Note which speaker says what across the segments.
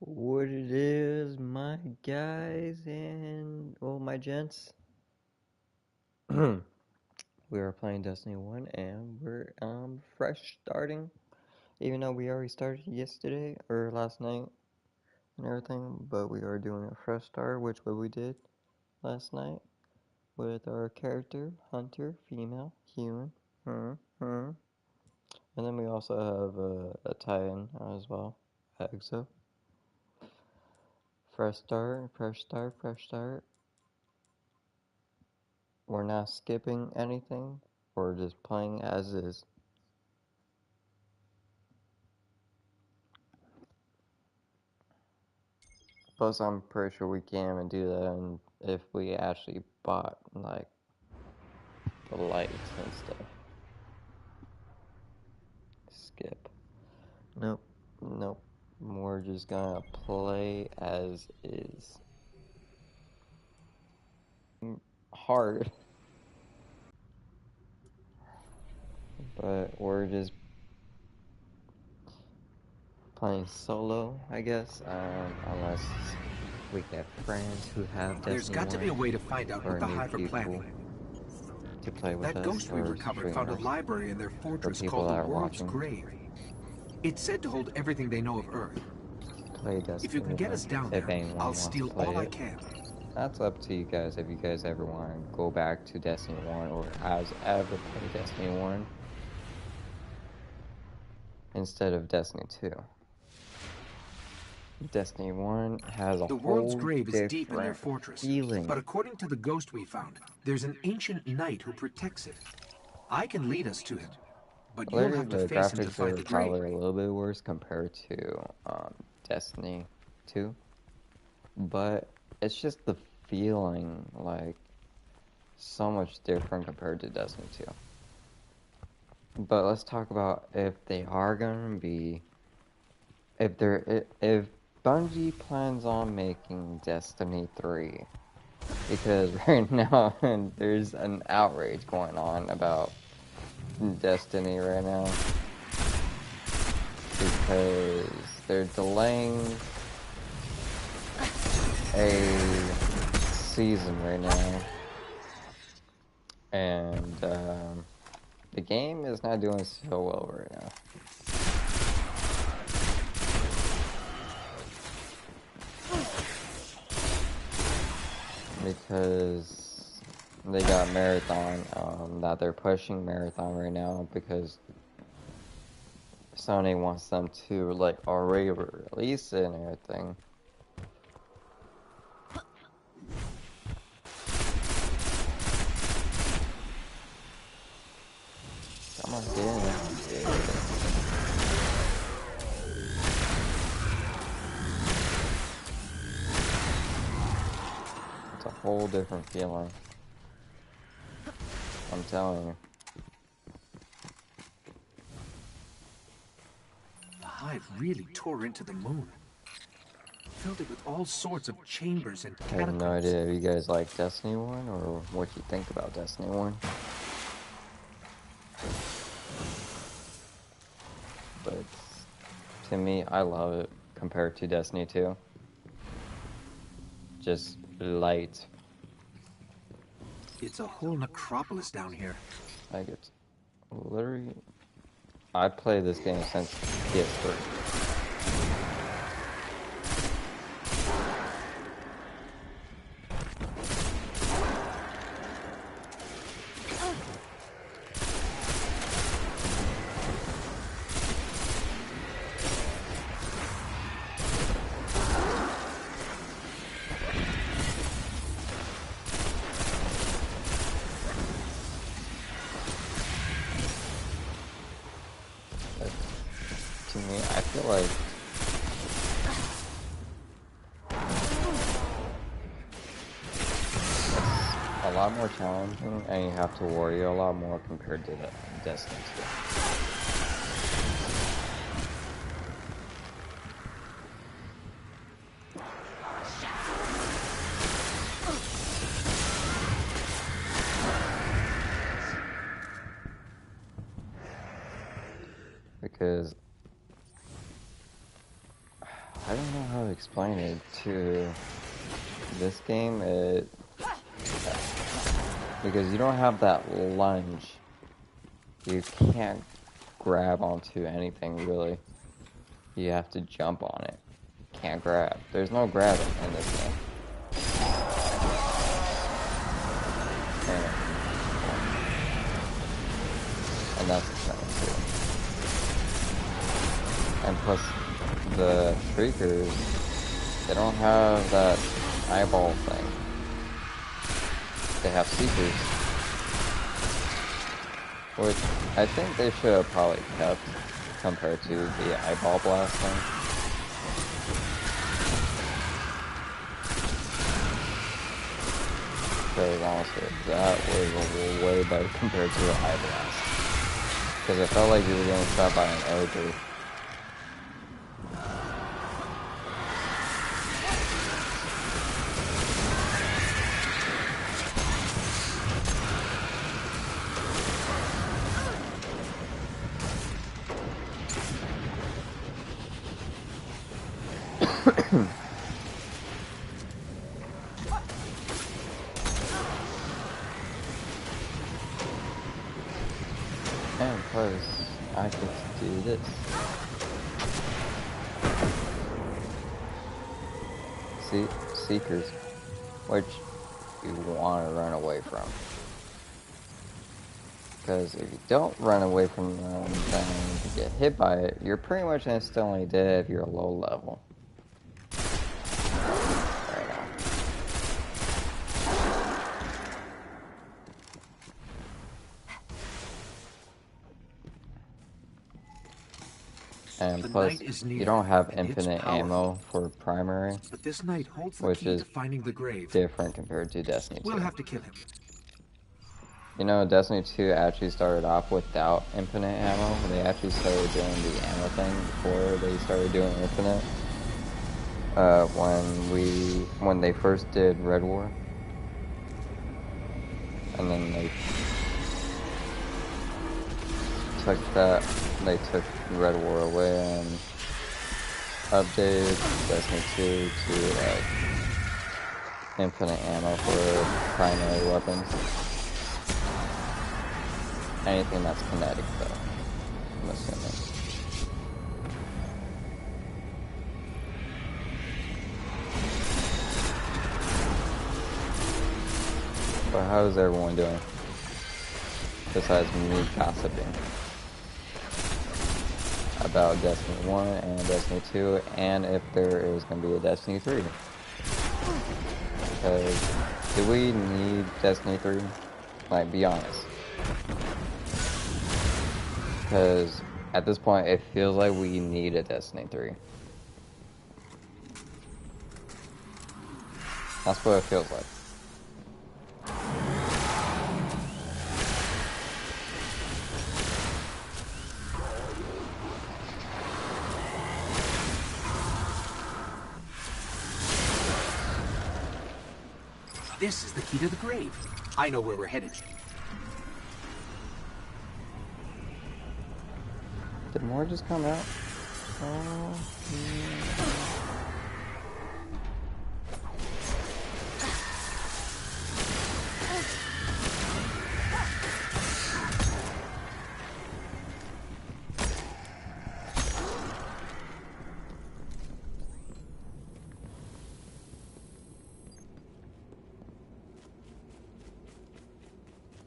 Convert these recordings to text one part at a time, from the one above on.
Speaker 1: What it is, my guys and my gents. We are playing Destiny 1 and we're fresh starting. Even though we already started yesterday or last night and everything, but we are doing a fresh start, which what we did last night with our character, Hunter, female, human. And then we also have a tie-in as well, EXO. Fresh start, fresh start, fresh start. We're not skipping anything. We're just playing as is. Plus, I'm pretty sure we can't even do that if we actually bought, like, the lights and stuff. Skip. Nope. Nope. We're just gonna play as is. Hard. But we're just playing solo, I guess. Unless we get friends who have Destiny
Speaker 2: There's got to be a way to find out what the Hive are planning.
Speaker 1: To play with
Speaker 2: that
Speaker 1: us,
Speaker 2: ghost we recovered found a library in their fortress called the World's Grave. It's said to hold everything they know of Earth. If you can get us down there, I'll steal all I can.
Speaker 1: That's up to you guys if you guys ever want to go back to Destiny 1 or has ever played Destiny 1 instead of Destiny 2. Destiny 1 has a
Speaker 2: The World's Grave is deep in their fortress, but according to the ghost we found, there's an ancient knight who protects it. I can lead us to him, but you'll have to face him to find the grave.
Speaker 1: Probably a little bit worse compared to Destiny 2, but it's just the feeling like so much different compared to Destiny 2. But let's talk about if they are gonna be, if Bungie plans on making Destiny 3, because right now there's an outrage going on about Destiny right now because they're delaying a season right now, and the game is not doing so well right now. Because they got Marathon, that they're pushing Marathon right now because Sony wants them to like already release it and everything. Come on, get in there. It's a whole different feeling. I'm telling you.
Speaker 2: The Hive really tore into the moon. Filled it with all sorts of chambers and catacombs.
Speaker 1: I have no idea if you guys like Destiny 1 or what you think about Destiny 1. But to me, I love it compared to Destiny 2. Just light.
Speaker 2: It's a whole necropolis down here.
Speaker 1: Like, it's literally... I played this game since PS3. To me, I feel like it's a lot more challenging and you have to worry a lot more compared to the Destiny 2. Because I don't know how to explain it to this game. Because you don't have that lunge. You can't grab onto anything really. You have to jump on it. Can't grab. There's no grabbing in this game. And that's the thing too. And plus, the Shriekers, they don't have that eyeball thing. They have Seekers. Which I think they should have probably kept compared to the eyeball blast thing. Because honestly, that was way better compared to the eye blast. Because it felt like you were getting shot by an ogre. And plus, I get to do this. See, Seekers, which you want to run away from. Because if you don't run away from them, then you get hit by it, you're pretty much instantly dead if you're a low level. And plus, you don't have infinite ammo for primary,
Speaker 2: but this knight holds the
Speaker 1: which
Speaker 2: key
Speaker 1: is
Speaker 2: to finding the grave.
Speaker 1: Different compared to Destiny 2.
Speaker 2: We'll have to kill him.
Speaker 1: You know, Destiny 2 actually started off without infinite ammo. They actually started doing the ammo thing before they started doing infinite. When they first did Red War, and then they took Red War away and updated Destiny 2 to like infinite ammo for primary weapons. Anything that's kinetic though, I'm assuming. But how is everyone doing? Besides me gossiping about Destiny 1 and Destiny 2, and if there is going to be a Destiny 3. Because, do we need Destiny 3? Like, be honest. Because, at this point, it feels like we need a Destiny 3. That's what it feels like.
Speaker 2: This is the key to the grave. I know where we're headed.
Speaker 1: Did more just come out? Oh, yeah.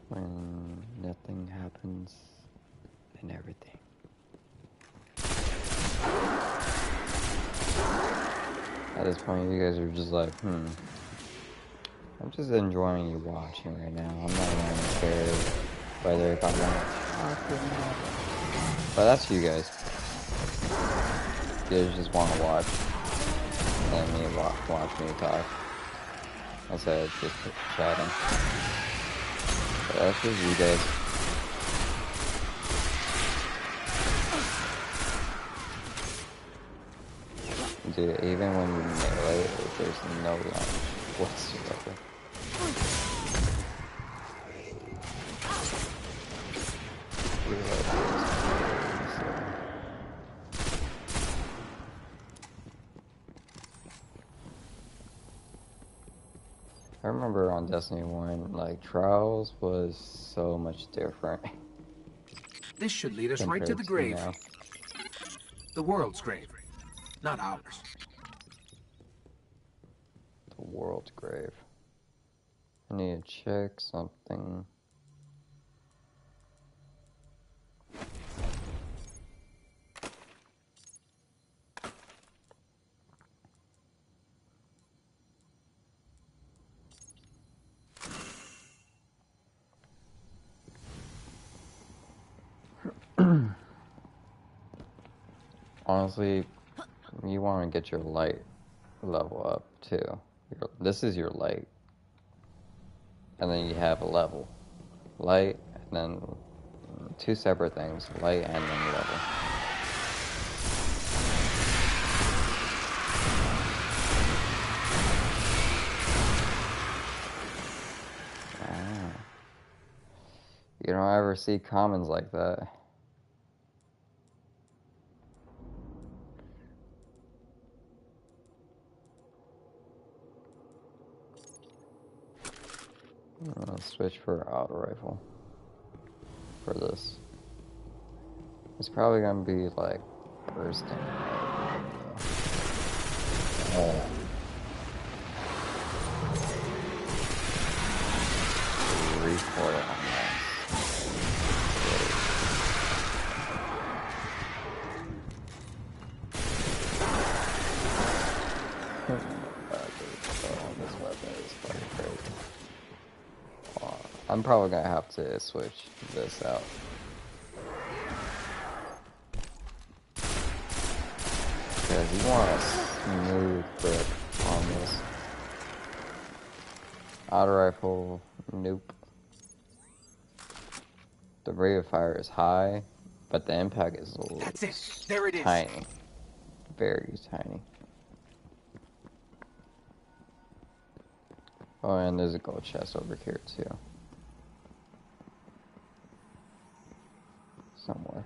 Speaker 1: When nothing happens and everything. At this point, you guys are just like, I'm just enjoying you watching right now. I'm not even care whether if I'm gonna talk or not. But that's you guys. You guys just want to watch. Let me watch me talk. Instead of just chatting. But that's just you guys. Dude, even when you melee, there's no launch whatsoever. I remember on Destiny 1, like, Trials was so much different.
Speaker 2: This should lead us right to the grave. Now. The world's grave, not ours.
Speaker 1: The world's grave. I need to check something. Honestly, you want to get your light level up too. This is your light. And then you have a level. Light, and then two separate things. Light and then level. You don't ever see commons like that. Let's switch for auto rifle for this. It's probably gonna be like bursting. Oh. Recoil on that. This weapon is fucking crazy. I'm probably gonna have to switch this out. Because you want a smooth grip on this. Auto rifle, nope. The rate of fire is high, but the impact is a little tiny. Very tiny. Oh, and there's a gold chest over here too. Somewhere.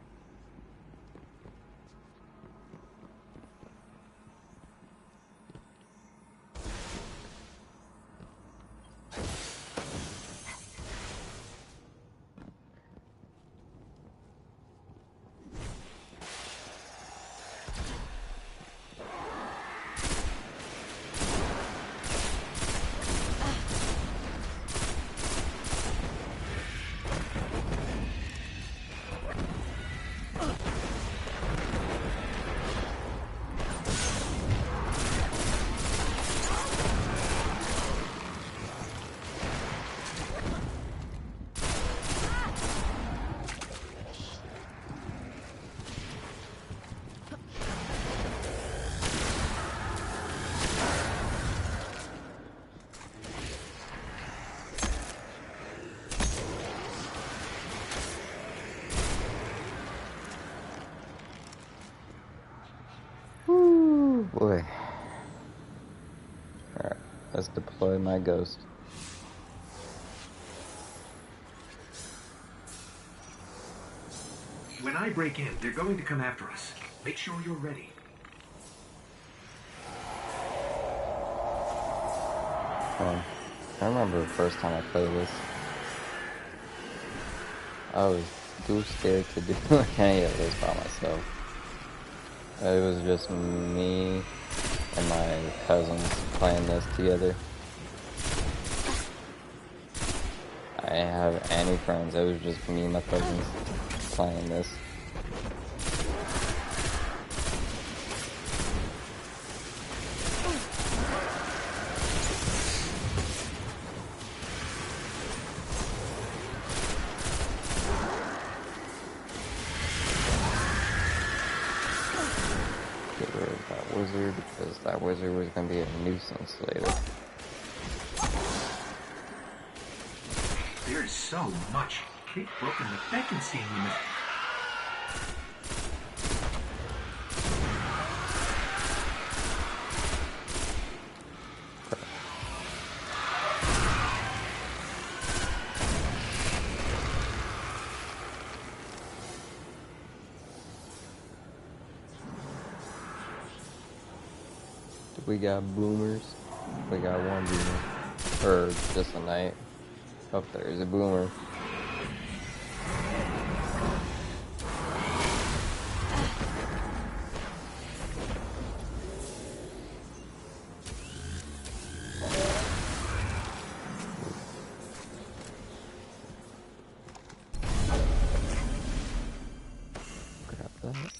Speaker 1: Boy. Alright, let's deploy my ghost.
Speaker 2: When I break in, they're going to come after us. Make sure you're ready.
Speaker 1: I remember the first time I played this. I was too scared to do any of this by myself. It was just me and my cousins playing this together. I didn't have any friends, it was just me and my cousins playing this. Get rid of that wizard, because that wizard was going to be a nuisance later.
Speaker 2: There's so much. They've broken the Bekenstein limit.
Speaker 1: We got boomers. We got one boomer. or just a knight. Oh, there's a boomer.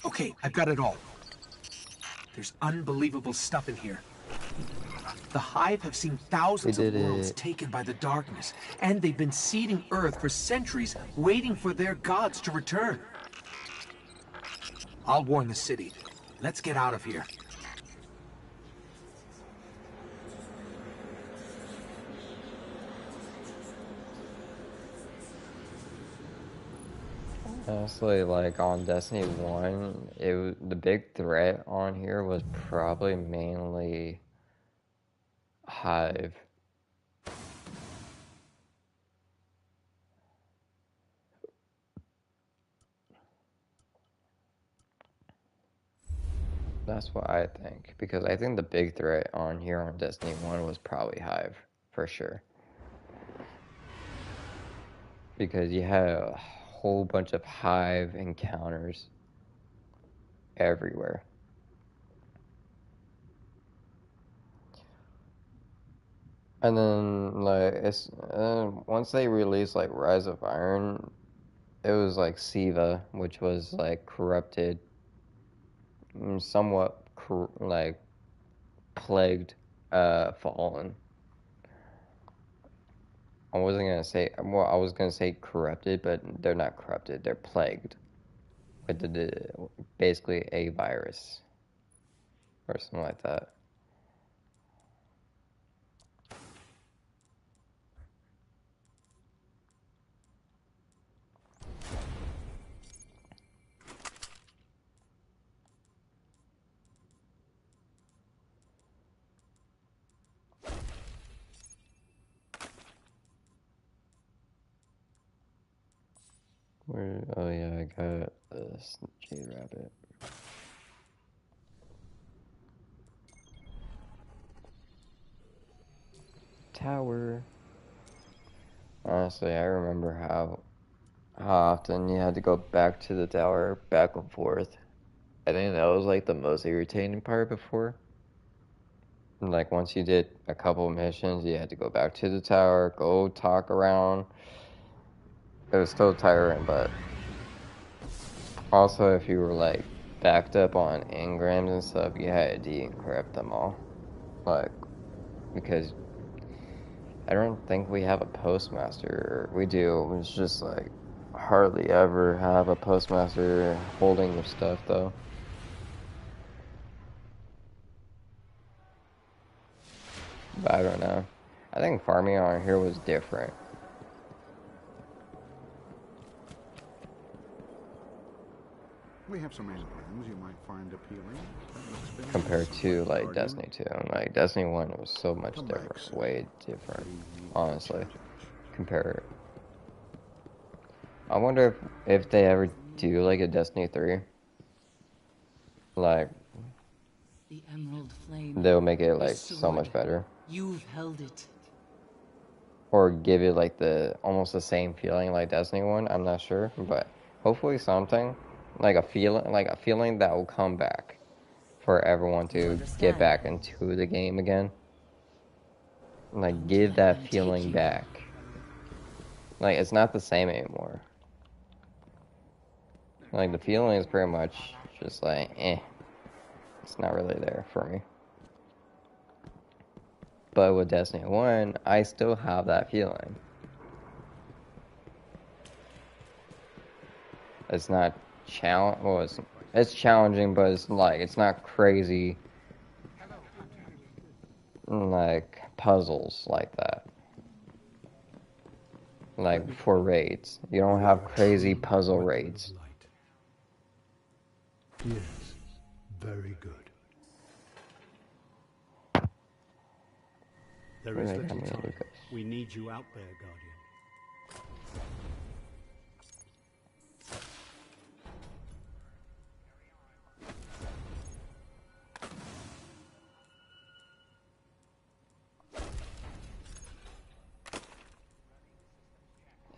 Speaker 2: Okay, I've got it all. There's unbelievable stuff in here. The Hive have seen thousands of worlds taken by the darkness, and they've been seeding Earth for centuries, waiting for their gods to return. I'll warn the city. Let's get out of here.
Speaker 1: Honestly, like on Destiny 1, the big threat on here was probably mainly Hive. That's what I think, because I think the big threat on here on Destiny 1 was probably Hive, for sure. Because you had a whole bunch of Hive encounters everywhere. And then, like, once they released, like, Rise of Iron, it was, like, Siva, which was, like, corrupted, somewhat, like, plagued, Fallen. I wasn't gonna say, well, I was gonna say corrupted, but they're not corrupted, they're plagued. With basically a virus. Or something like that. Where, oh yeah, I got this Jade Rabbit. Tower. Honestly, I remember how often you had to go back to the tower, back and forth. I think that was like the most irritating part before. Like once you did a couple missions, you had to go back to the tower, go talk around. It was still tiring, but also if you were like backed up on engrams and stuff, you had to de-encrypt them all. Like, because I don't think we have a postmaster. We do. It's just like hardly ever have a postmaster holding the stuff though. But I don't know. I think farming on here was different.
Speaker 3: We have some engrams you might find appealing.
Speaker 1: Compared to like Destiny 2. Like Destiny 1 was so much different. Way different. Honestly. Compare it. I wonder if they ever do like a Destiny 3. Like
Speaker 4: the emerald flame,
Speaker 1: they'll make it like so much better.
Speaker 4: You've held it.
Speaker 1: Or give it like almost the same feeling like Destiny 1. I'm not sure, but hopefully something like a feeling that will come back for everyone to get back into the game again. Like give that feeling back. Like it's not the same anymore. Like the feeling is pretty much just like it's not really there for me. But with Destiny 1, I still have that feeling. It's not it's challenging, but it's like it's not crazy like puzzles like that. Like for raids, you don't have crazy puzzle raids.
Speaker 5: Yes, very good. There is little time. We need you out there, Guardian.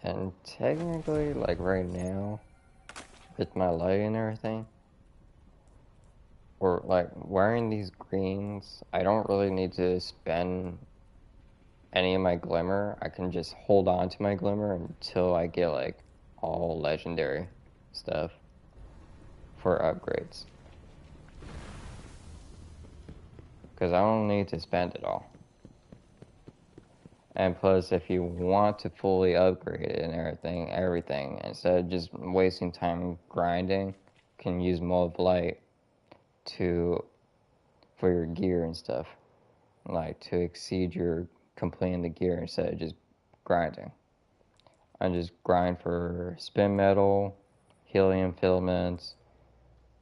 Speaker 1: And technically, like right now, with my light and everything, or like wearing these greens, I don't really need to spend any of my glimmer. I can just hold on to my glimmer until I get like all legendary stuff for upgrades. Because I don't need to spend it all. And plus, if you want to fully upgrade it and everything, instead of just wasting time grinding, you can use Maul of Light for your gear and stuff. Like, to exceed your completing the gear instead of just grinding. I just grind for spin metal, helium filaments,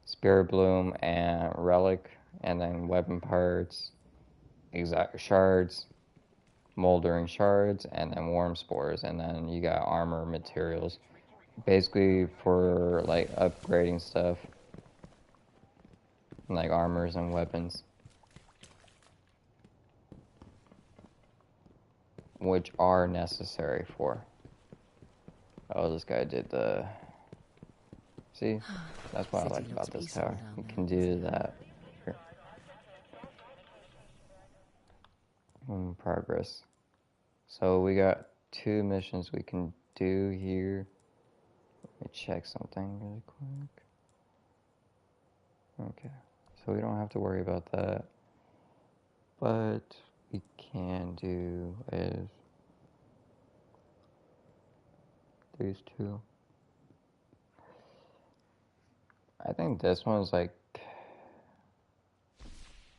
Speaker 1: spirit bloom, and relic, and then weapon parts, exact shards, moldering shards, and then worm spores, and then you got armor materials, basically for like upgrading stuff, like armors and weapons, which are necessary for. Oh, this guy did the. See, that's what I like about this tower. You can do that. Here. Progress. So we got 2 missions we can do here. Let me check something really quick. Okay, so we don't have to worry about that. But we can do is these 2. I think this one's like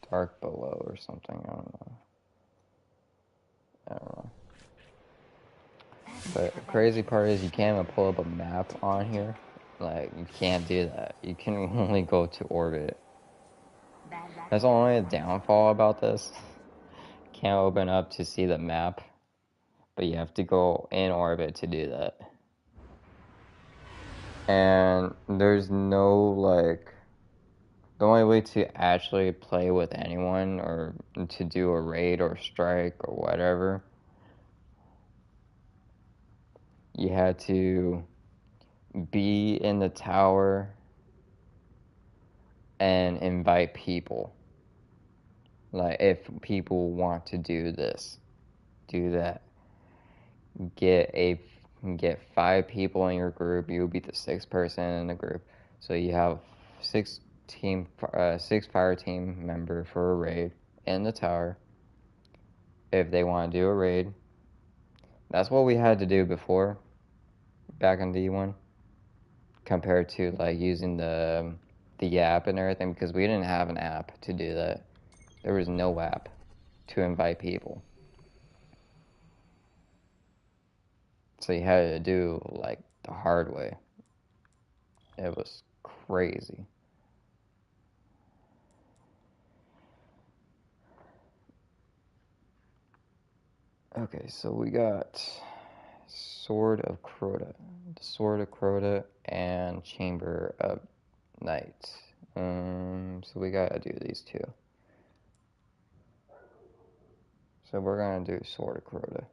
Speaker 1: dark below or something. I don't know. But the crazy part is you can't even pull up a map on here. Like, you can't do that. You can only go to orbit. That's the only downfall about this. Can't open up to see the map, but you have to go in orbit to do that. And there's no, like, the only way to actually play with anyone or to do a raid or strike or whatever, you had to be in the tower and invite people. Like, if people want to do this, do that. Get 5 people in your group. You'll be the 6th person in the group. So you have 6 fire team member for a raid in the tower. If they want to do a raid, that's what we had to do before, back in D1, compared to like using the app and everything, because we didn't have an app to do that. There was no app to invite people. So you had to do like the hard way. It was crazy. Okay, so we got Sword of Crota. The Sword of Crota and Chamber of Night. So we gotta do these 2. So we're gonna do Sword of Crota.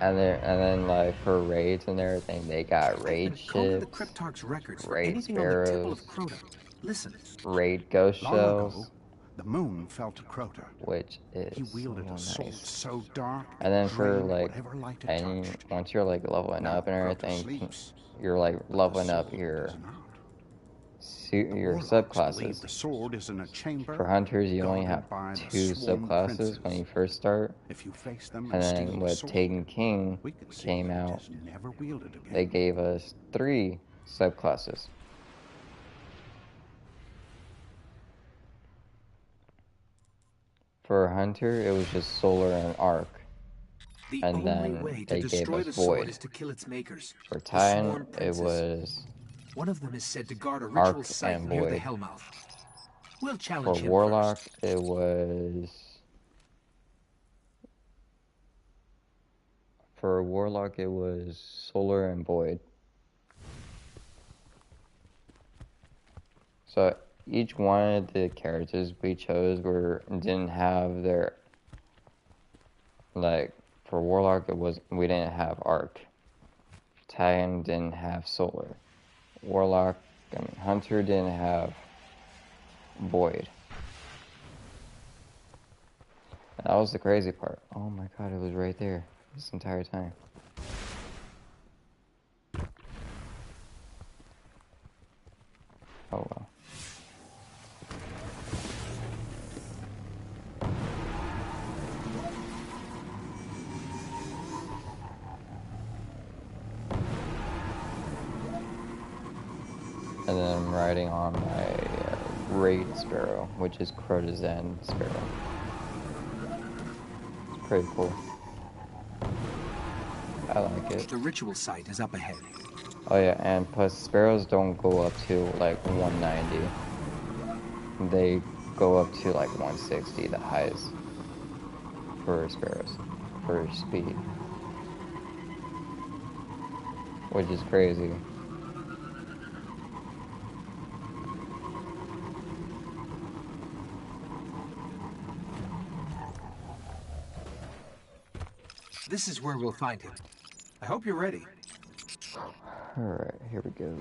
Speaker 1: And then like for raids and everything, they got raid ships,
Speaker 2: the Cryptarch's records for
Speaker 1: raid
Speaker 2: anything on the Temple
Speaker 1: sparrows,
Speaker 2: of Crota. Listen.
Speaker 1: raid ghost
Speaker 3: Long
Speaker 1: shells,
Speaker 3: ago, the moon fell to Crota.
Speaker 1: which is
Speaker 3: He wielded a sword
Speaker 1: nice.
Speaker 3: so dark,
Speaker 1: And then for
Speaker 3: drained
Speaker 1: like
Speaker 3: whatever light it touched.
Speaker 1: once you're like leveling
Speaker 3: Now
Speaker 1: up and
Speaker 3: Crota
Speaker 1: everything,
Speaker 3: sleeps,
Speaker 1: you're like
Speaker 3: but the
Speaker 1: leveling up
Speaker 3: sword
Speaker 1: your
Speaker 3: does not.
Speaker 1: your
Speaker 3: Warlocks believe
Speaker 1: subclasses.
Speaker 3: the sword is in a chamber
Speaker 1: For hunters, you only have
Speaker 3: guarded by
Speaker 1: 2
Speaker 3: the sworn
Speaker 1: subclasses
Speaker 3: princes.
Speaker 1: when you first start.
Speaker 3: If you face them
Speaker 1: And
Speaker 3: steal
Speaker 1: then
Speaker 3: the
Speaker 1: with
Speaker 3: sword,
Speaker 1: Taken King
Speaker 3: we can see
Speaker 1: came
Speaker 3: that it
Speaker 1: out,
Speaker 3: is never wielded again.
Speaker 1: they gave us 3 subclasses. For a hunter, it was just solar and arc.
Speaker 2: The
Speaker 1: And
Speaker 2: only
Speaker 1: then
Speaker 2: way to
Speaker 1: they gave
Speaker 2: destroy
Speaker 1: us
Speaker 2: the sword
Speaker 1: void.
Speaker 2: is to kill its makers.
Speaker 1: For
Speaker 2: The
Speaker 1: Titan,
Speaker 2: sworn
Speaker 1: it
Speaker 2: princes.
Speaker 1: was
Speaker 2: One of them is said to guard a
Speaker 1: arc
Speaker 2: ritual site
Speaker 1: and
Speaker 2: near the
Speaker 1: void.
Speaker 2: Hellmouth. We'll
Speaker 1: For
Speaker 2: challenge him
Speaker 1: warlock,
Speaker 2: first.
Speaker 1: it was. For a warlock, it was solar and void. So each one of the characters we chose didn't have their, like, for Warlock we didn't have Arc. Titan didn't have Solar. Hunter didn't have Void. And that was the crazy part. Oh my god, it was right there this entire time. Oh well. And then I'm riding on my Raid Sparrow, which is Crotazen Sparrow. It's pretty cool. I like it.
Speaker 2: The ritual site is up ahead.
Speaker 1: Oh yeah, and plus Sparrows don't go up to like 190. They go up to like 160, the highest for Sparrows, for speed. Which is crazy.
Speaker 2: This is where we'll find him. I hope you're ready.
Speaker 1: Alright, here we go.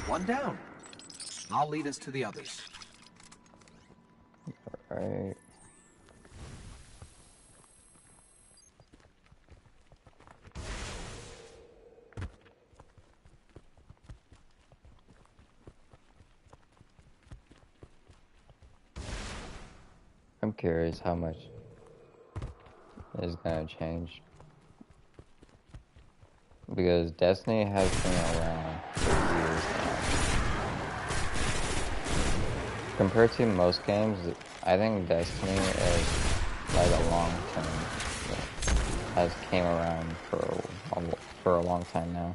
Speaker 2: One down. I'll lead us to the others.
Speaker 1: Alright. I'm curious how much is gonna change. Because Destiny has been around for years now. Compared to most games, I think Destiny is like a long term, has came around for a long time now.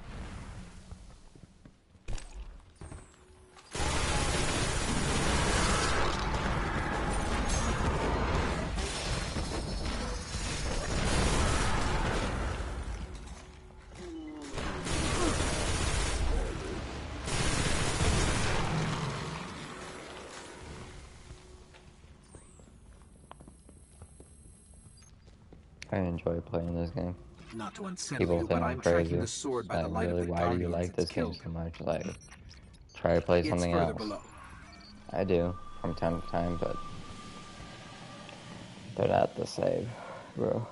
Speaker 1: I enjoy playing this game.
Speaker 2: Not to unsettle
Speaker 1: People
Speaker 2: you,
Speaker 1: think
Speaker 2: but
Speaker 1: I'm
Speaker 2: I'm
Speaker 1: crazy.
Speaker 2: tracking the sword by the
Speaker 1: Like,
Speaker 2: light
Speaker 1: really,
Speaker 2: of the
Speaker 1: why do you
Speaker 2: Guardians
Speaker 1: like this
Speaker 2: that's
Speaker 1: game
Speaker 2: killed
Speaker 1: so
Speaker 2: him.
Speaker 1: much? Like, try to play
Speaker 2: It's
Speaker 1: something
Speaker 2: further
Speaker 1: else.
Speaker 2: below.
Speaker 1: I do, from time to time, but they're not the same, bro.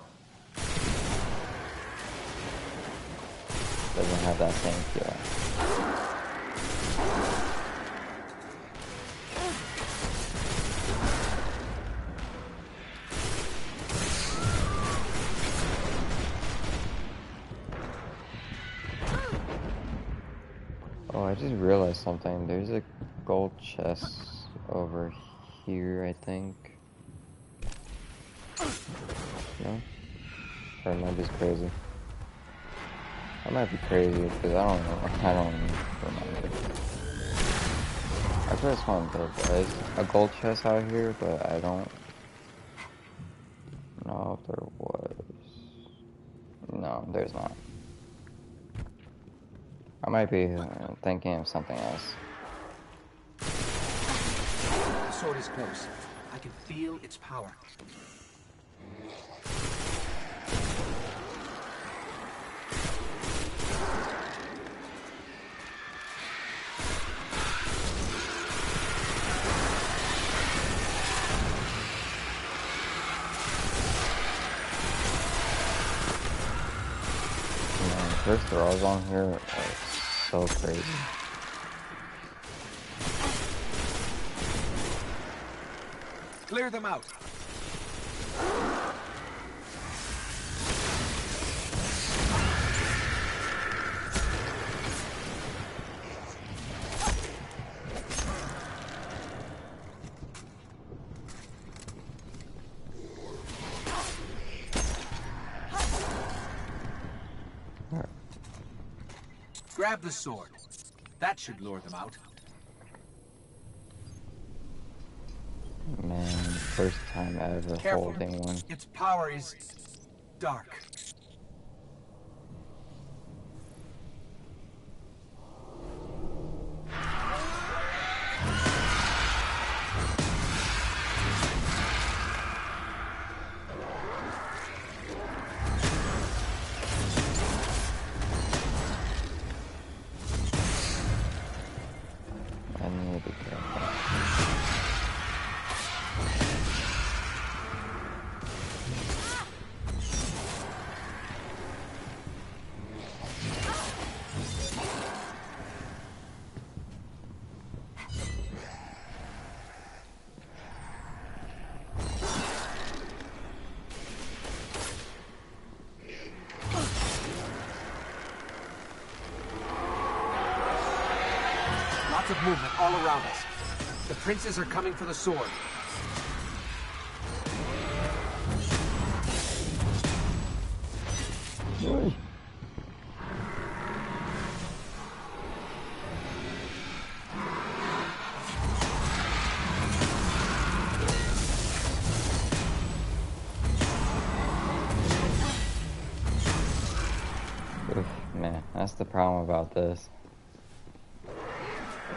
Speaker 1: Doesn't have that same feeling. Oh, I just realized something. There's a gold chest over here, I think. No? Or am I just crazy? I might be crazy because I don't know. I don't remember. I could have sworn there was a gold chest out here, but I don't know if there was. No, there's not. I might be thinking of something else.
Speaker 2: The sword is close. I can feel its power.
Speaker 1: First throws on here are so crazy.
Speaker 2: Clear them out. grab the sword. That should lure them out.
Speaker 1: Man, first time ever
Speaker 2: Careful.
Speaker 1: holding one.
Speaker 2: Its power is dark.
Speaker 1: I need to be careful.
Speaker 2: Lots of movement all around us. The princes are coming for the sword.
Speaker 1: Oof, man, that's the problem about this.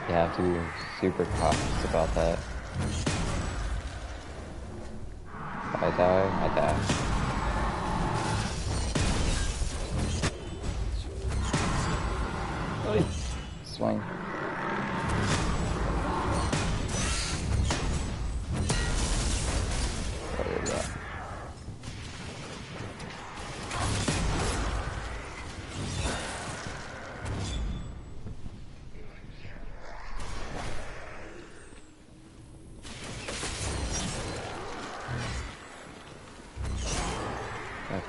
Speaker 1: You have to be super cautious about that. If I die, I die. Swing. There we go. Okay.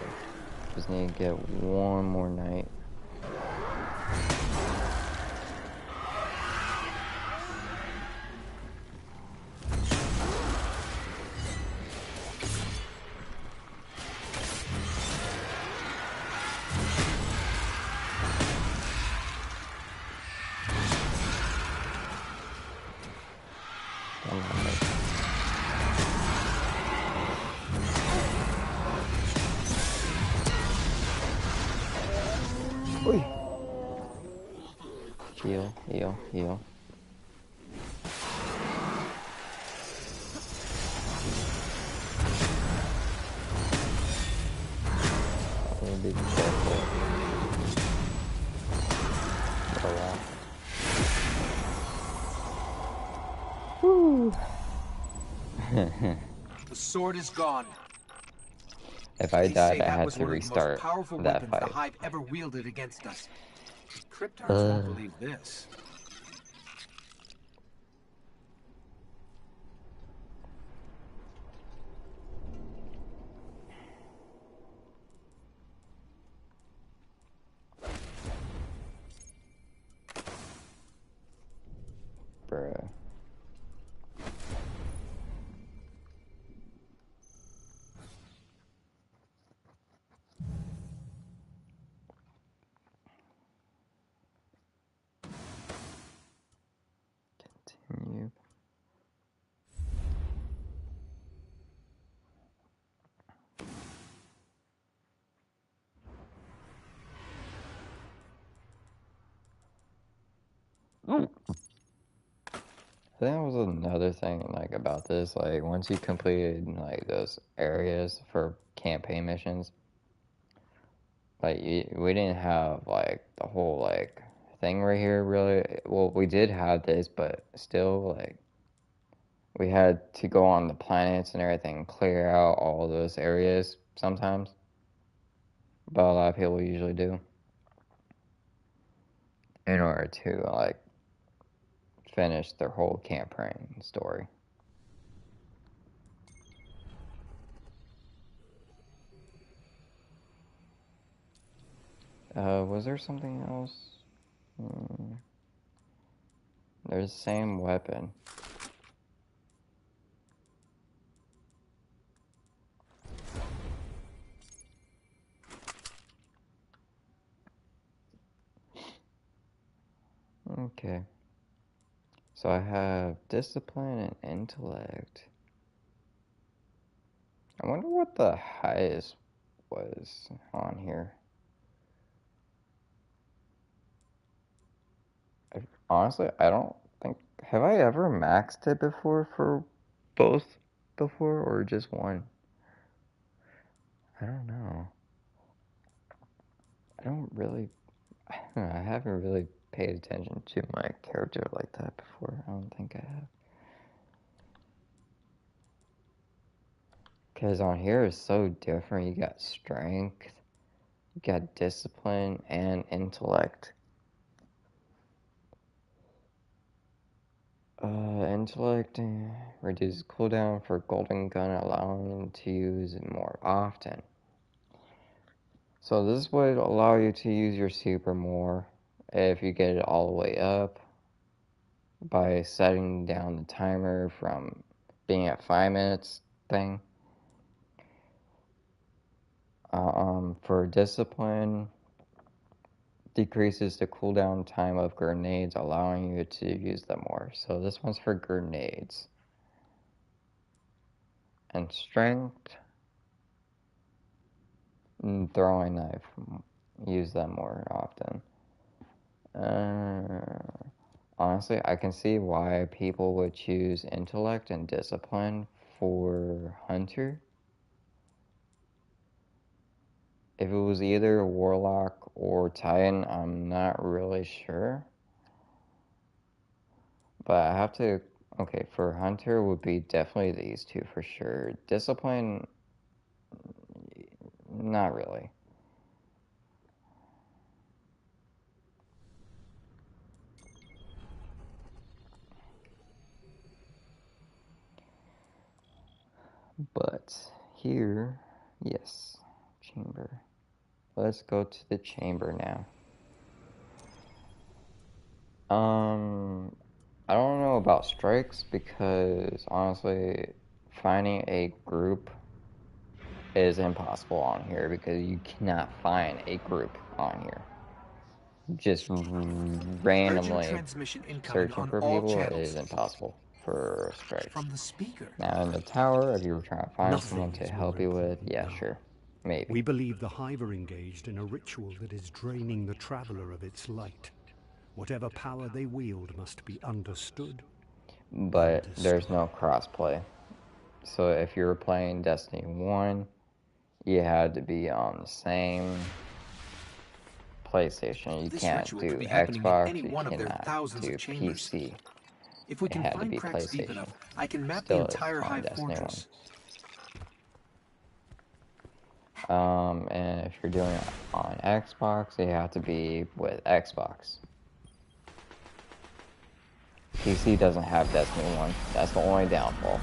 Speaker 1: Just need to get one more night. Come on, mate. Oi. Heal, heal, heal. Be careful. Woo.
Speaker 2: The sword is gone.
Speaker 1: If I
Speaker 2: They
Speaker 1: died,
Speaker 2: say
Speaker 1: I
Speaker 2: that
Speaker 1: had
Speaker 2: was
Speaker 1: to
Speaker 2: one of the most
Speaker 1: restart
Speaker 2: powerful
Speaker 1: that
Speaker 2: weapons
Speaker 1: fight.
Speaker 2: the Hive ever wielded against us. Cryptards won't believe this.
Speaker 1: Bruh. Continue. I think that was another thing like about this. Like once you completed like those areas for campaign missions, like we didn't have like the whole like thing right here really. Well, we did have this, but still like we had to go on the planets and everything, clear out all those areas sometimes. But a lot of people usually do in order to like finish their whole campaign story. Was there something else? There's the same weapon. Okay. So I have discipline and intellect. I wonder what the highest was on here. Honestly, I don't think... Have I ever maxed it before for both before, or just one? I don't know. I don't really... I haven't really paid attention to my character like that before. I don't think I have. Because on here it's so different. You got strength, you got discipline, and intellect. Intellect reduces cooldown for golden gun, allowing to use it more often. So this would allow you to use your super more if you get it all the way up by setting down the timer from being at 5 minutes thing. For discipline, decreases the cooldown time of grenades, allowing you to use them more. So this one's for grenades. And strength, throwing knife, use them more often. Honestly, I can see why people would choose intellect and discipline for hunter. If it was either warlock or titan, I'm not really sure. But I have to... Okay, for hunter would be definitely these two for sure. Discipline, not really. But here, yes, chamber. Let's go to the chamber now. I don't know about strikes because honestly, finding a group is impossible on here because you cannot find a group on here. Just randomly searching for people is impossible for strikes.
Speaker 2: From the speaker.
Speaker 1: Now in the tower, if you were trying to find someone to help you with, yeah, sure, maybe.
Speaker 5: We believe the Hive are engaged in a ritual that is draining the Traveler of its light. Whatever power they wield must be understood.
Speaker 1: But there's no crossplay. So if you were playing Destiny 1, you had to be on the same PlayStation. You can't do Xbox, you cannot do PC.
Speaker 2: If we can find cracks deep enough, I can map the entire Hive fortress.
Speaker 1: And if you're doing it on Xbox, you have to be with Xbox. PC doesn't have Destiny 1. That's the only downfall.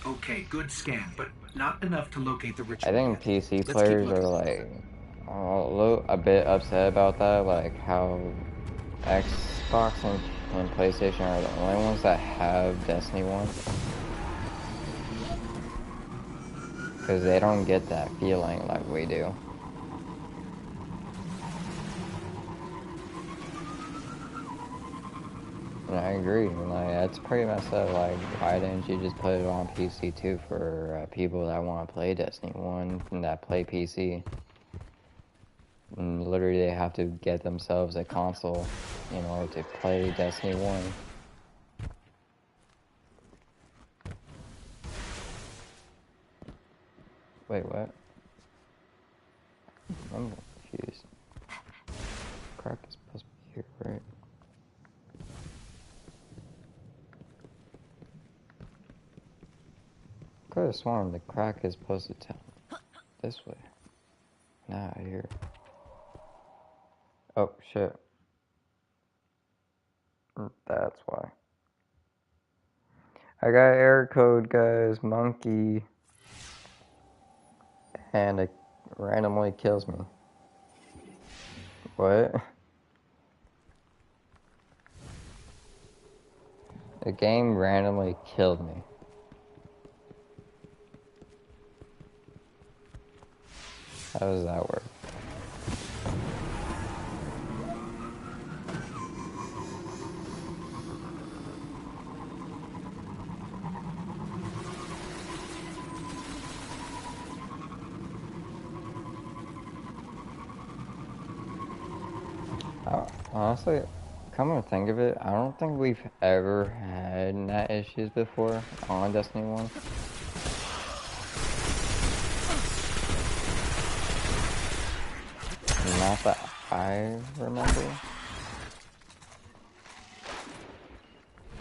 Speaker 2: Okay, good scan, but not enough to locate the ritual.
Speaker 1: I think PC players are like a bit upset about that, like how Xbox and PlayStation are the only ones that have Destiny 1. Because they don't get that feeling like we do. And I agree, like, that's pretty messed up. Like, why didn't you just put it on PC too for people that want to play Destiny 1 and that play PC? And literally they have to get themselves a console in order to play Destiny 1. Wait, what? I'm confused. Crack is supposed to be here, right? Could have sworn the crack is supposed to tell this way. Nah, here. Oh, shit. That's why. I got error code, guys. Monkey. And it randomly kills me. What? The game randomly killed me. How does that work? Honestly, come to think of it, I don't think we've ever had net issues before on Destiny 1. Not that I remember.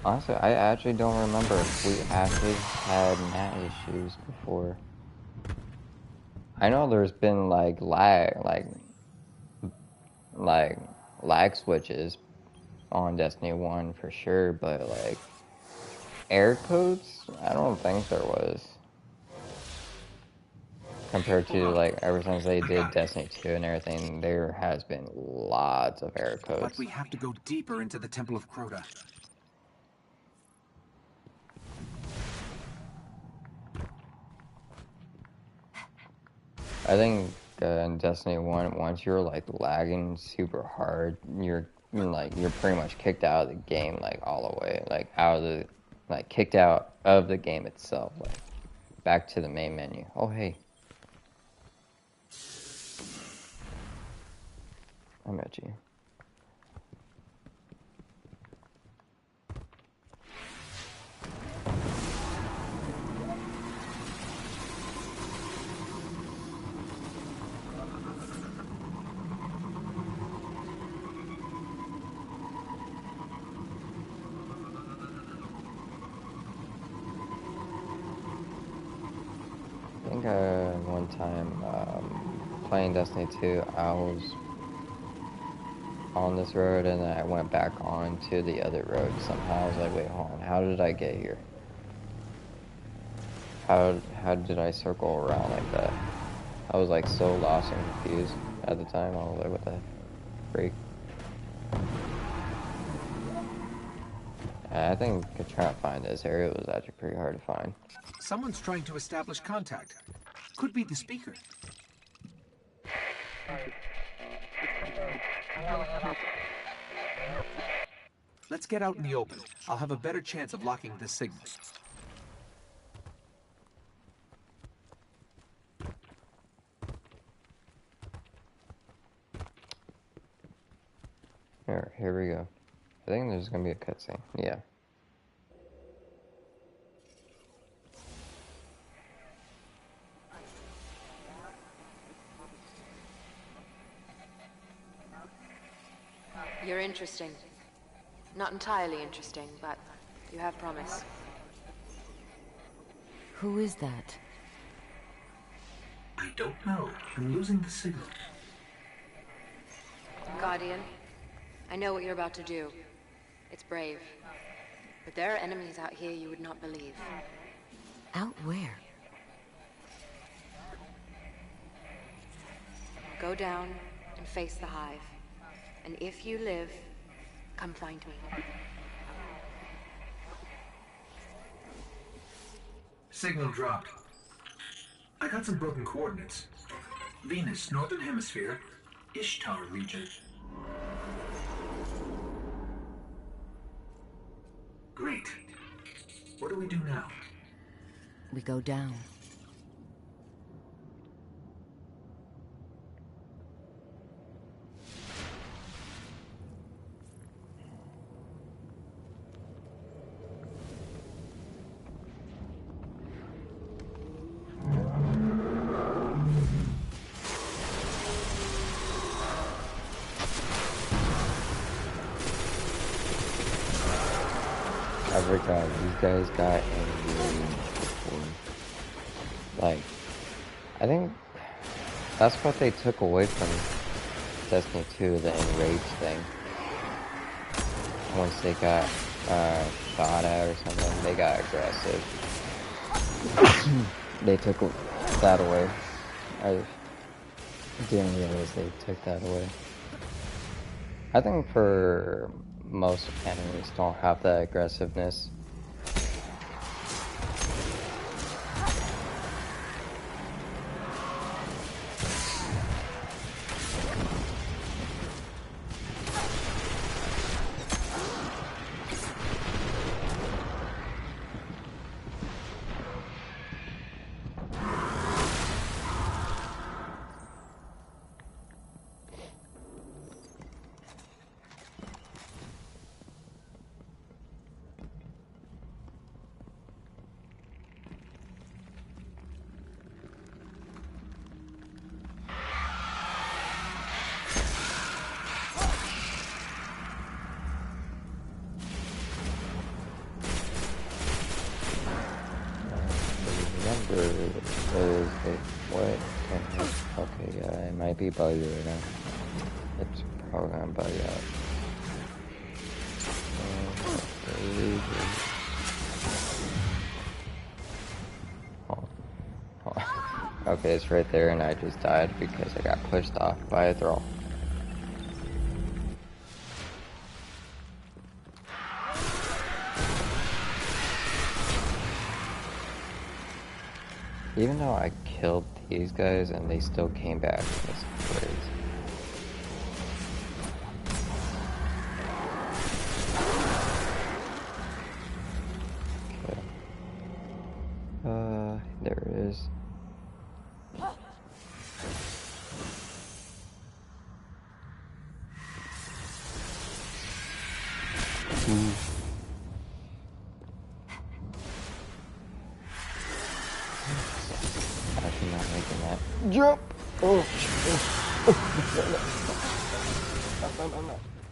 Speaker 1: Honestly, I actually don't remember if we actually had NAT issues before. I know there's been like lag switches on Destiny 1 for sure, but like error codes, I don't think there was. Compared to like ever since they did Destiny 2 and everything, there has been lots of error codes.
Speaker 2: But we have to go deeper into the Temple of Crota.
Speaker 1: I think in Destiny 1, once you're like lagging super hard, you're pretty much kicked out of the game like all the way, like out of the kicked out of the game itself, like back to the main menu. Oh hey. I met you. I think one time playing Destiny 2, I was on this road and then I went back on to the other road somehow. I was like, wait, hold on, how did I get here? How did I circle around like that? I was like so lost and confused at the time. I was like, what the freak? And I think trying to find this area was actually pretty hard to find.
Speaker 2: Someone's trying to establish contact. Could be the speaker. Let's get out in the open. I'll have a better chance of locking this signal.
Speaker 1: Here we go. I think there's gonna be a cutscene. Yeah.
Speaker 6: You're interesting. Not entirely interesting, but you have promise.
Speaker 4: Who is that?
Speaker 2: I don't know. I'm losing the signal.
Speaker 6: Guardian, I know what you're about to do. It's brave. But there are enemies out here you would not believe.
Speaker 4: Out where?
Speaker 6: Go down and face the Hive. And if you live, come find me.
Speaker 2: Signal dropped. I got some broken coordinates. Venus, Northern Hemisphere, Ishtar region. Great. What do we do now?
Speaker 4: We go down.
Speaker 1: I forgot, these guys got enraged before. Like, I think that's what they took away from Destiny 2, the enraged thing. Once they got shot at or something, they got aggressive. They took that away. I didn't realize they took that away. I think for most enemies don't have that aggressiveness. be buggy right now. It's probably gonna bug out. Okay, it's right there, and I just died because I got pushed off by a throw. Even though I killed these guys and they still came back, that's crazy. Okay. There it is. Actually not making that. Jump! Oh!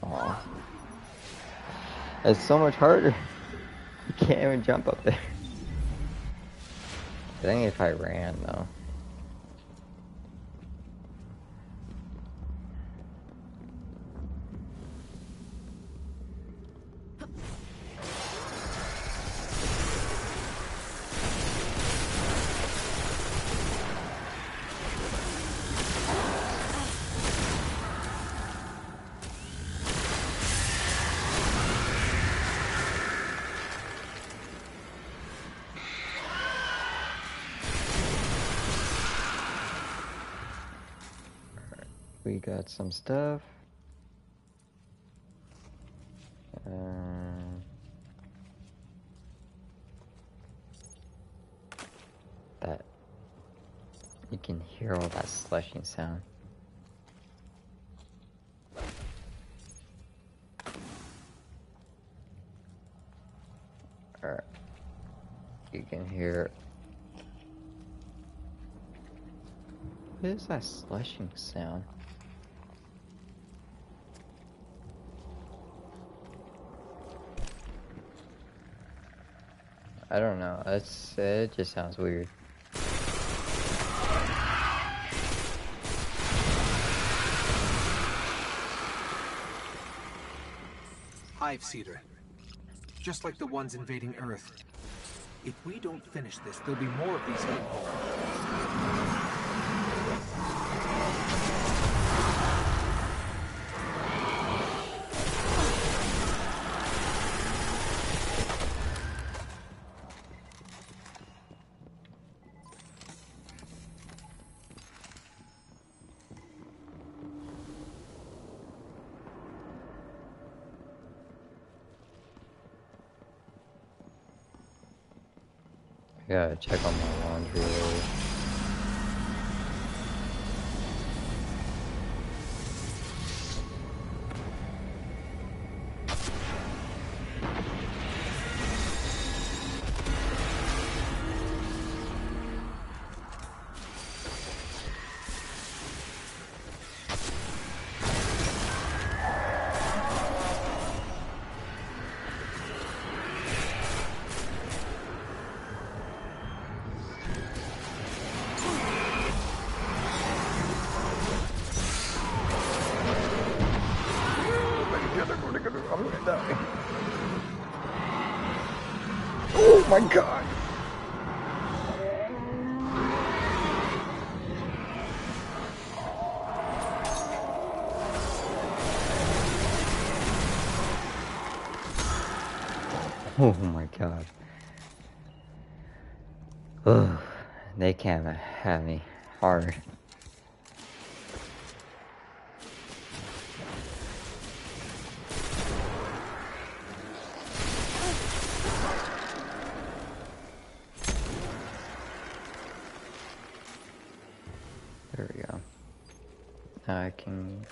Speaker 1: Oh. It's so much harder. You can't even jump up there. I think if I ran though. We got some stuff. That you can hear all that slushing sound. Or you can hear. What is that slushing sound? I don't know. It just sounds weird.
Speaker 2: Hive Cedar. Just like the ones invading Earth. If we don't finish this, there'll be more of these hidden holes.
Speaker 1: I gotta check on my laundry load. Oh my god! Oh my god. Ugh, they can't have me hard. There we go. Now I can...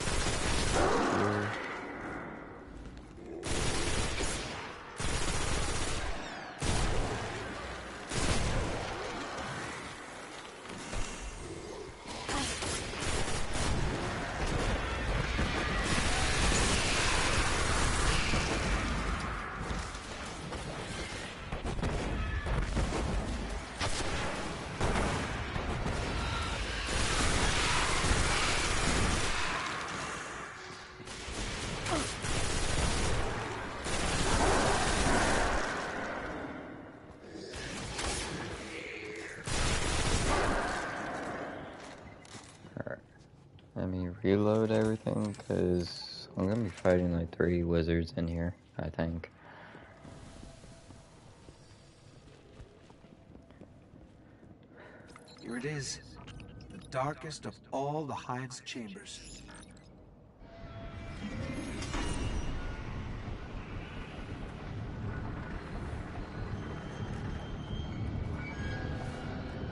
Speaker 1: reload everything, because I'm gonna be fighting like 3 wizards in here, I think.
Speaker 2: Here it is. The darkest of all the Hive's chambers.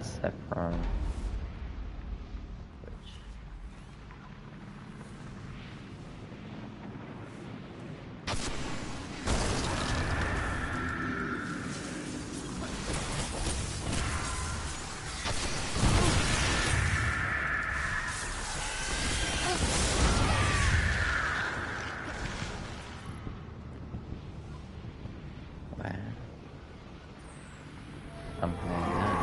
Speaker 1: Saffron. Wow. I'm playing that.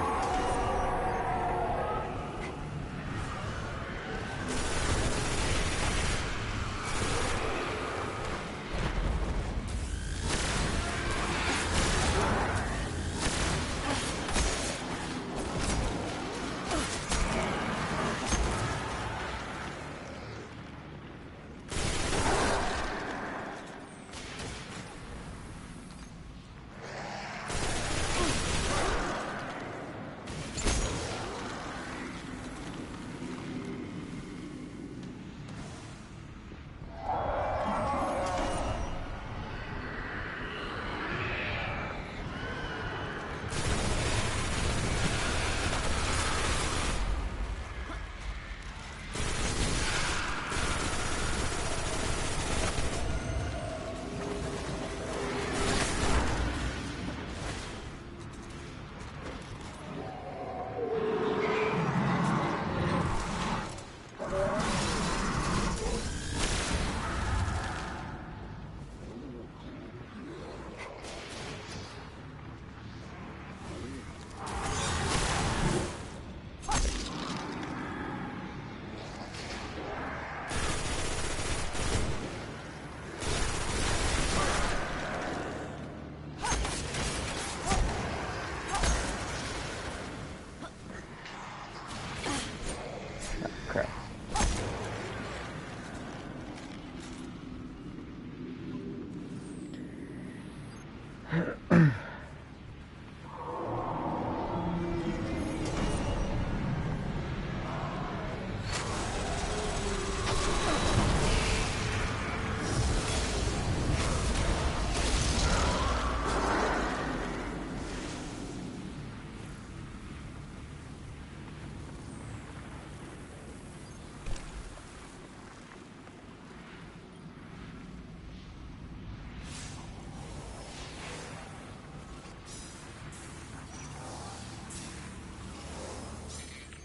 Speaker 1: Crap.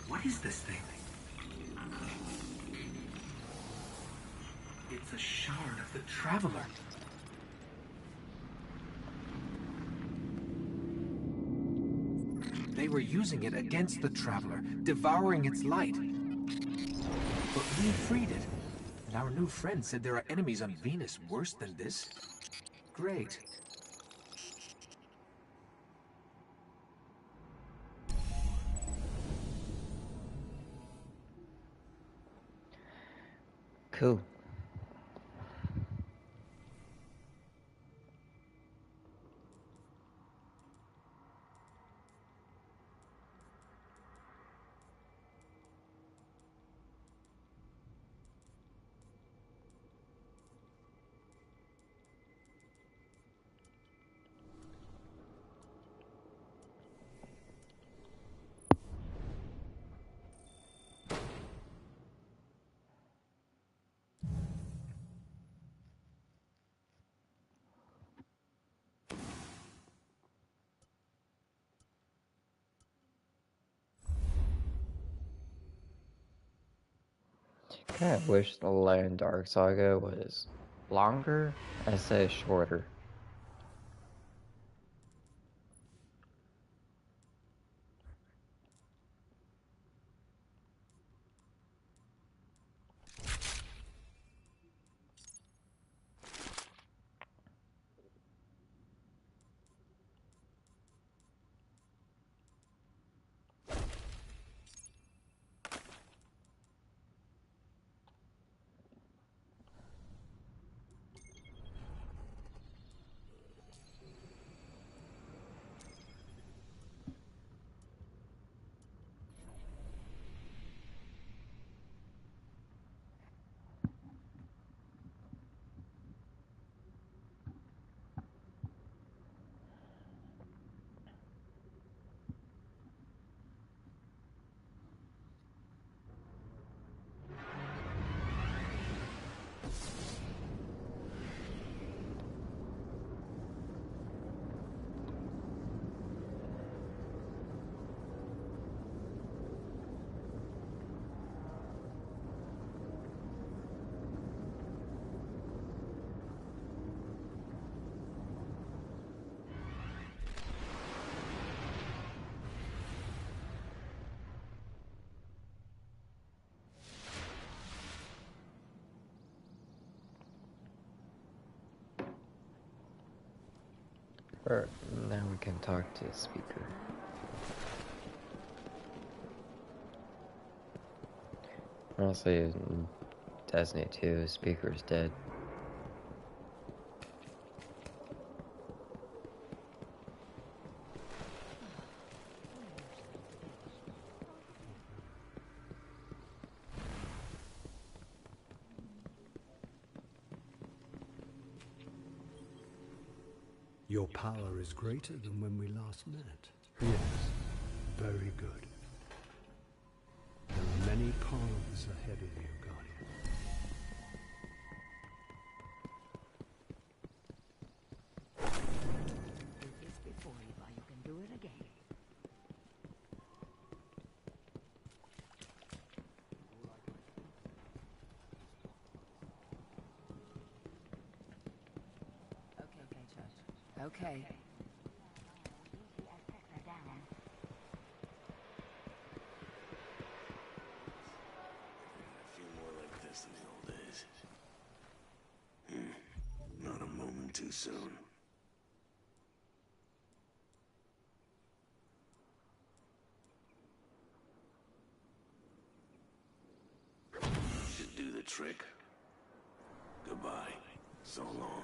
Speaker 2: What is this thing? It's a shard of the Traveler. They were using it against the Traveler, devouring its light. But we freed it, and our new friend said there are enemies on Venus worse than this. Great.
Speaker 1: Cool. Kinda wish the Light and Dark Saga was longer instead of shorter. Or now we can talk to the speaker. Honestly, in Destiny 2, speaker is dead.
Speaker 5: Your power is greater than when we last met. Yes, very good. There are many paths ahead of you, Guardian.
Speaker 4: Did this before, Eva. You can do it again. Okay, Judge. Okay.
Speaker 7: I feel more like this in the old days. Not a moment too soon. Should do the trick. Goodbye. So long.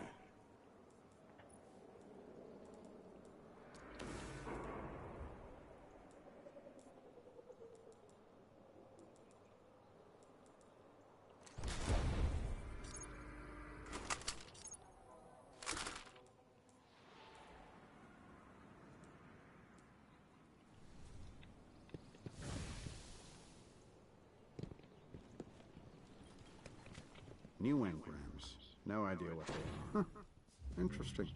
Speaker 3: New engrams. No idea what they are. Huh. Interesting.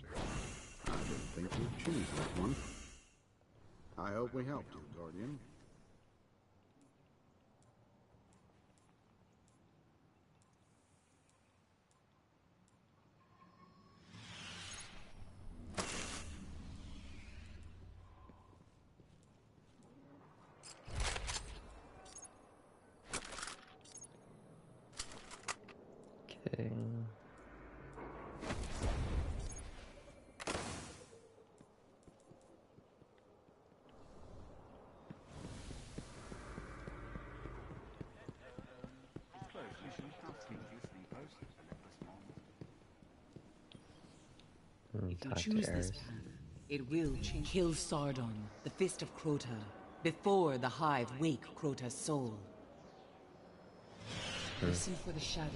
Speaker 3: I didn't think you'd choose that one. I hope we helped you, Guardian.
Speaker 1: Okay.
Speaker 8: If you
Speaker 1: Talk to
Speaker 8: choose this
Speaker 1: Ares.
Speaker 8: path, it will kill Sardon, the Fist of Crota, before the Hive wake Crota's soul. Listen for the shadows.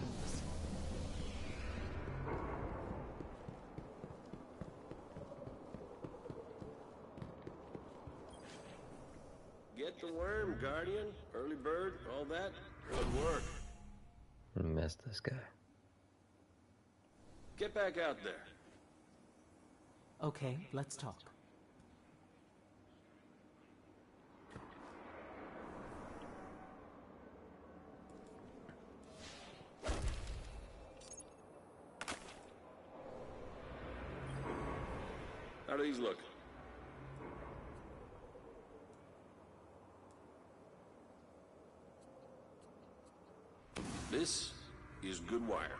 Speaker 7: Get the worm, Guardian. Early bird, all that. Good work.
Speaker 1: Missed this guy.
Speaker 7: Get back out there.
Speaker 8: Okay, let's talk.
Speaker 7: How do these look? This is good wire.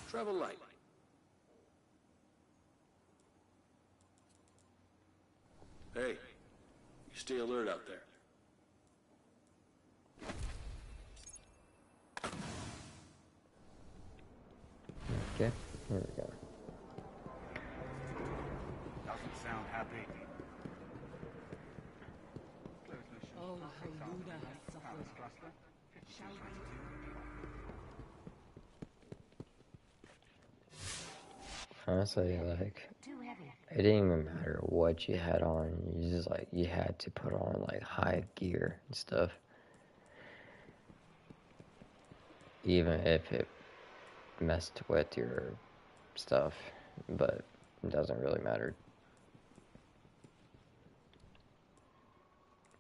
Speaker 7: Travel light. Hey, you stay alert out there.
Speaker 1: Okay, here we go.
Speaker 9: Doesn't sound happy.
Speaker 8: Oh, how Luna has suffered. Shall
Speaker 1: Honestly, like, it didn't even matter what you had on. You just, like, you had to put on, like, high gear and stuff. Even if it messed with your stuff, but it doesn't really matter.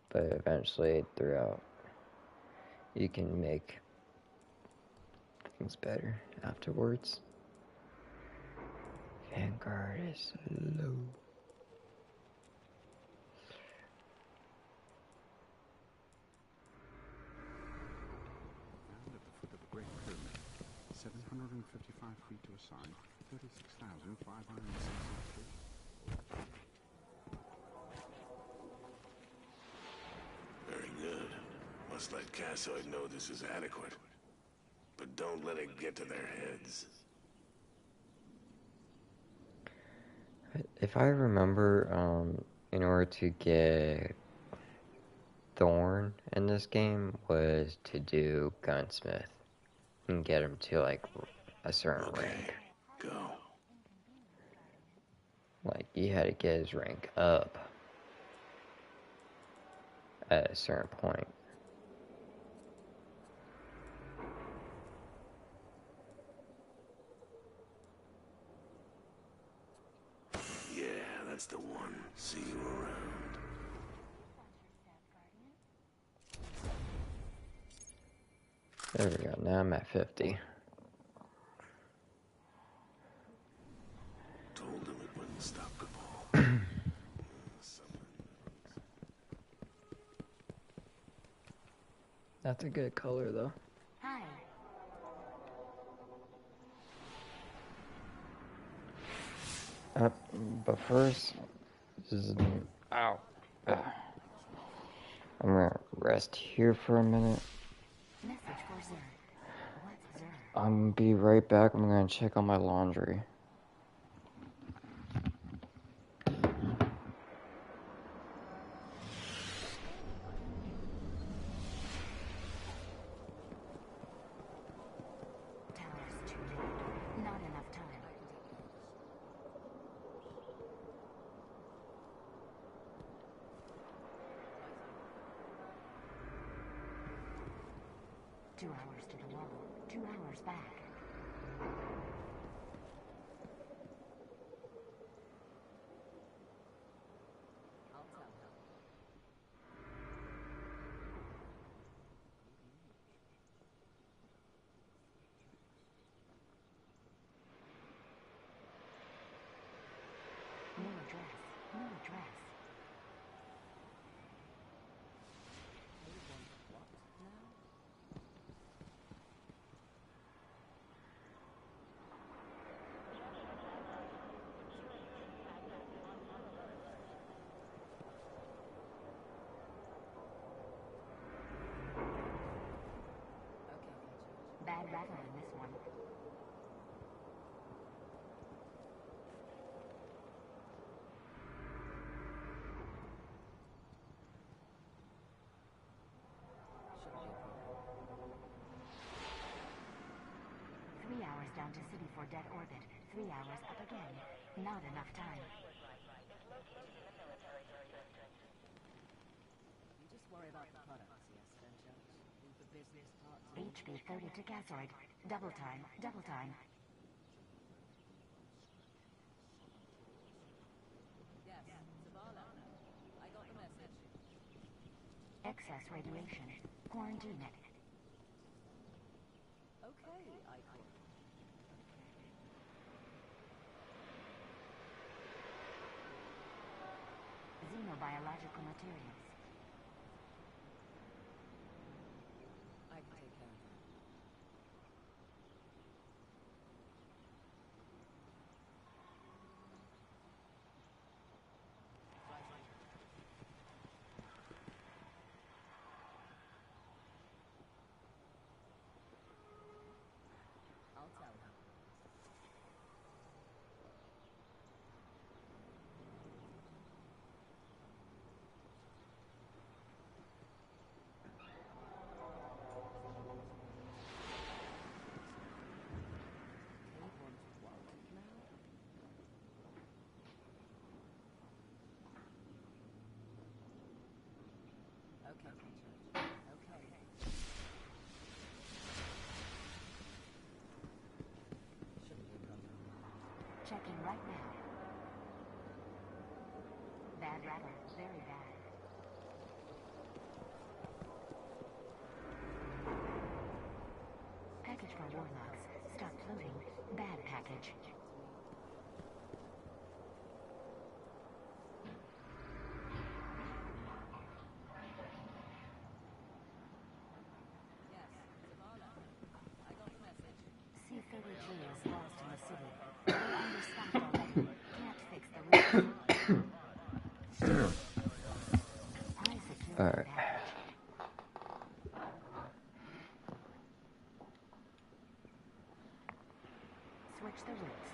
Speaker 1: But eventually, throughout, you can make things better afterwards. Vanguard is low.
Speaker 3: 55 feet to a side, 36,563.
Speaker 10: Very good. Must let Kassoid know this is adequate. But don't let it get to their heads.
Speaker 1: If I remember, in order to get Thorn in this game was to do Gunsmith and get him to like a certain rank.
Speaker 10: Go.
Speaker 1: Like you had to get his rank up at a certain point.
Speaker 10: Yeah, that's the one. See you around.
Speaker 1: There we go, now I'm at 50.
Speaker 10: Told him it wouldn't stop Cabal.
Speaker 1: That's a good color though.
Speaker 4: Hi.
Speaker 1: But first, this is ow. I'm gonna rest here for a minute.
Speaker 4: Message for Zerg. What's Zerg?
Speaker 1: I'm gonna be right back. I'm gonna check on my laundry.
Speaker 4: Tower's too late. Not enough time. 2 hours to the wall. 2 hours back. New address. New address. Bad rattler in this one. Three hours down to city for dead orbit. 3 hours up again. Not enough time.
Speaker 11: You just worry about the products, yes, don't you? Leave the business part to me.
Speaker 4: HP 30 to Kassoid. Double time. Double time.
Speaker 11: Yes, Zavala. I got the message.
Speaker 4: Excess radiation. Quarantine it.
Speaker 11: Okay, Icon.
Speaker 4: Xenobiological materials.
Speaker 11: I can take care of that. I'll tell her. Okay, okay. Shouldn't be a problem.
Speaker 4: Checking right now. Bad rattler. Very bad. Package for warlocks. Stopped loading. Bad package.
Speaker 1: Alright.
Speaker 4: Switch the routes.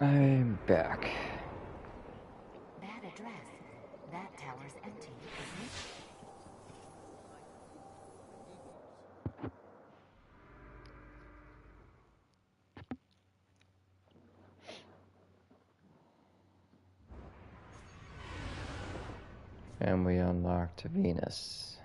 Speaker 1: I'm back.
Speaker 4: Bad address. That tower's empty, isn't it?
Speaker 1: And we unlocked Venus.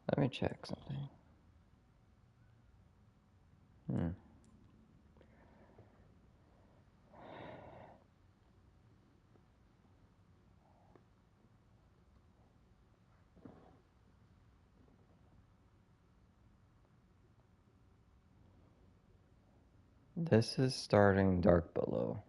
Speaker 1: Let me check something. This is starting Dark Below.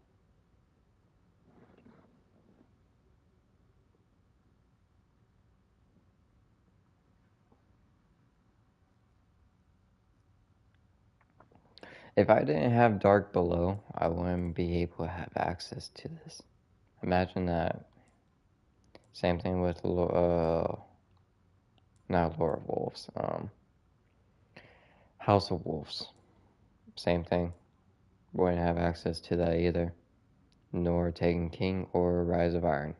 Speaker 1: If I didn't have Dark Below, I wouldn't be able to have access to this. Imagine that. Same thing with, not Lord of Wolves, House of Wolves. Same thing. Wouldn't have access to that either. Nor Taken King or Rise of Iron.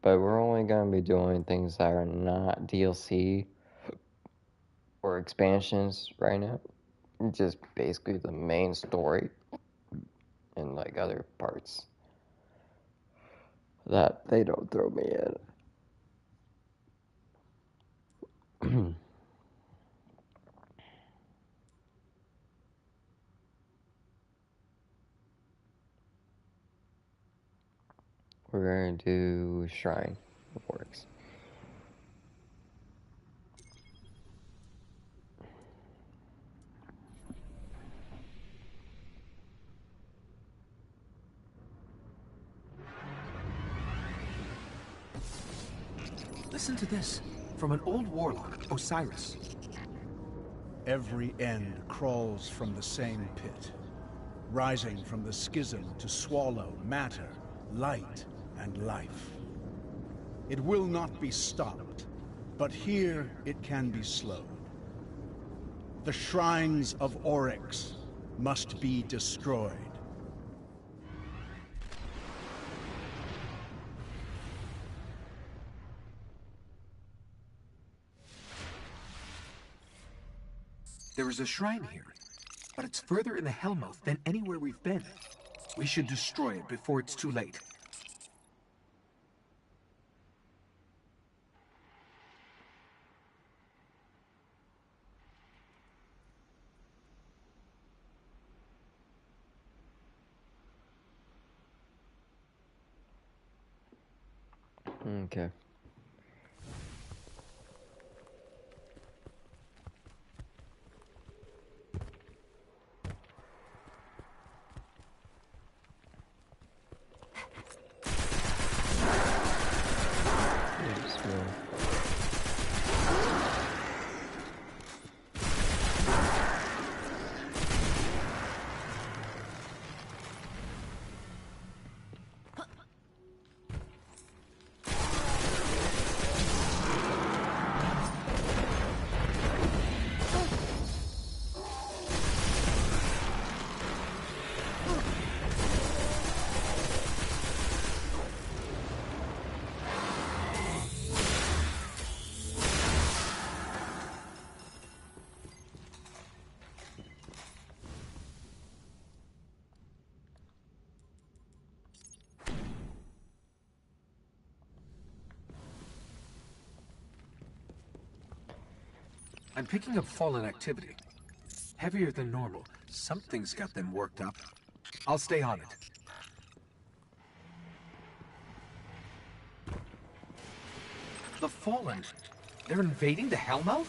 Speaker 1: But we're only going to be doing things that are not DLC or expansions right now. Just basically the main story and like other parts that they don't throw me in. We're going to do Shrine of Oryx.
Speaker 2: Listen to this, from an old warlock, Osiris.
Speaker 9: Every end crawls from the same pit, rising from the schism to swallow matter, light, and life. It will not be stopped, but here it can be slowed. The shrines of Oryx must be destroyed.
Speaker 2: There is a shrine here, but it's further in the Hellmouth than anywhere we've been. We should destroy it before it's too late.
Speaker 1: Okay.
Speaker 2: I'm picking up fallen activity. Heavier than normal, Something's got them worked up. I'll stay on it. The Fallen. They're invading the Hellmouth?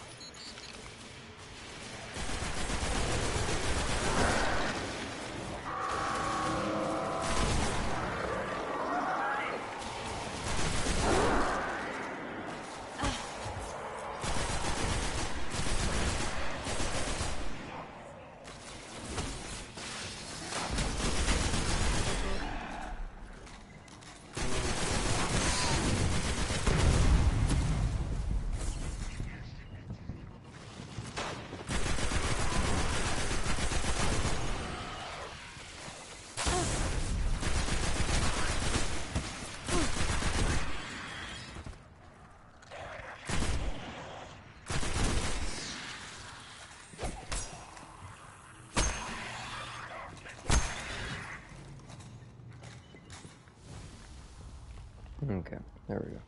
Speaker 1: Okay, there we go.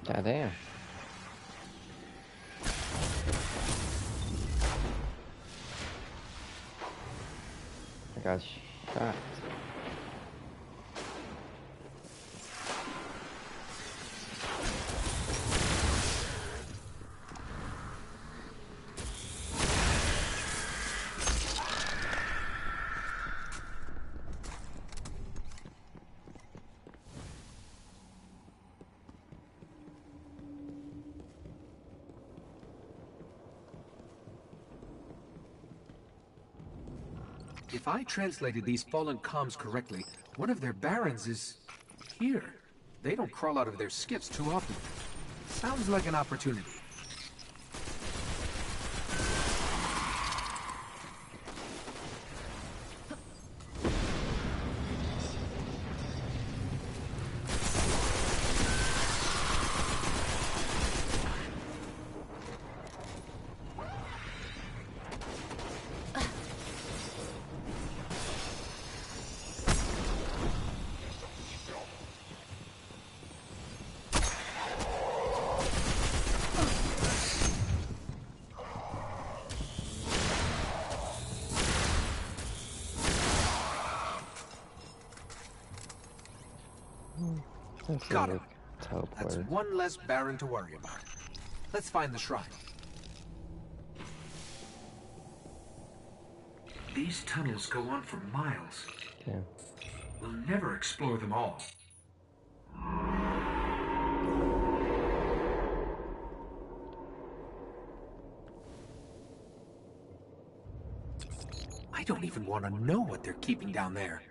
Speaker 1: Goddamn. I got shot.
Speaker 2: If I translated these Fallen comms correctly, one of their barons is here. They don't crawl out of their skiffs too often. Sounds like an opportunity. Got him. That's one less Baron to worry about. Let's find the shrine. These tunnels go on for miles.
Speaker 1: Yeah.
Speaker 2: We'll never explore them all. I don't even want to know what they're keeping down there.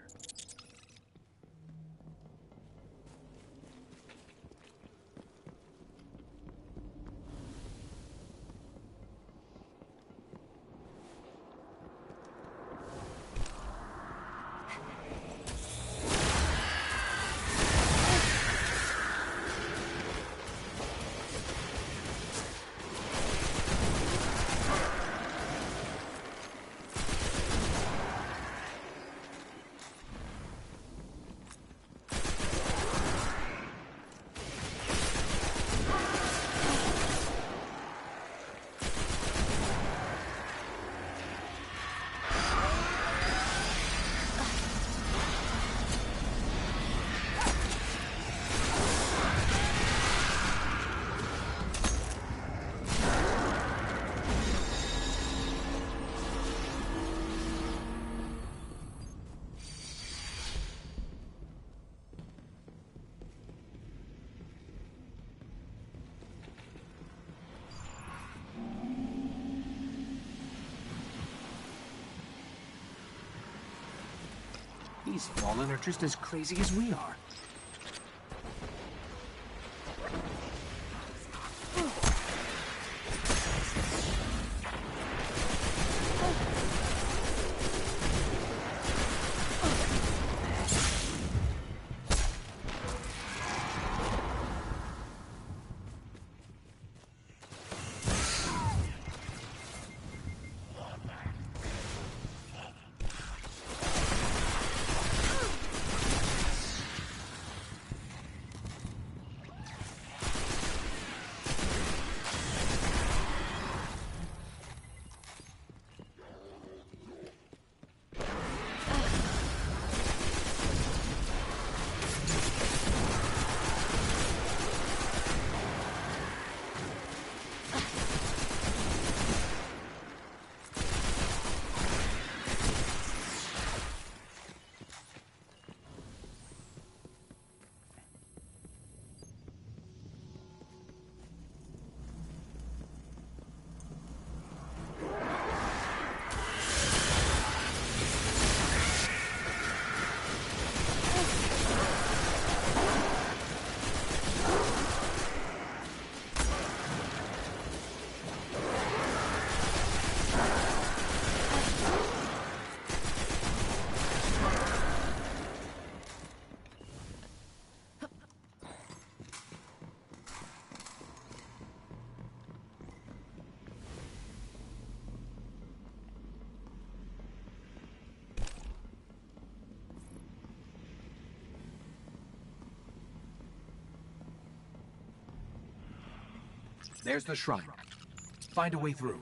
Speaker 2: These Fallen are just as crazy as we are. There's the shrine. Find a way through.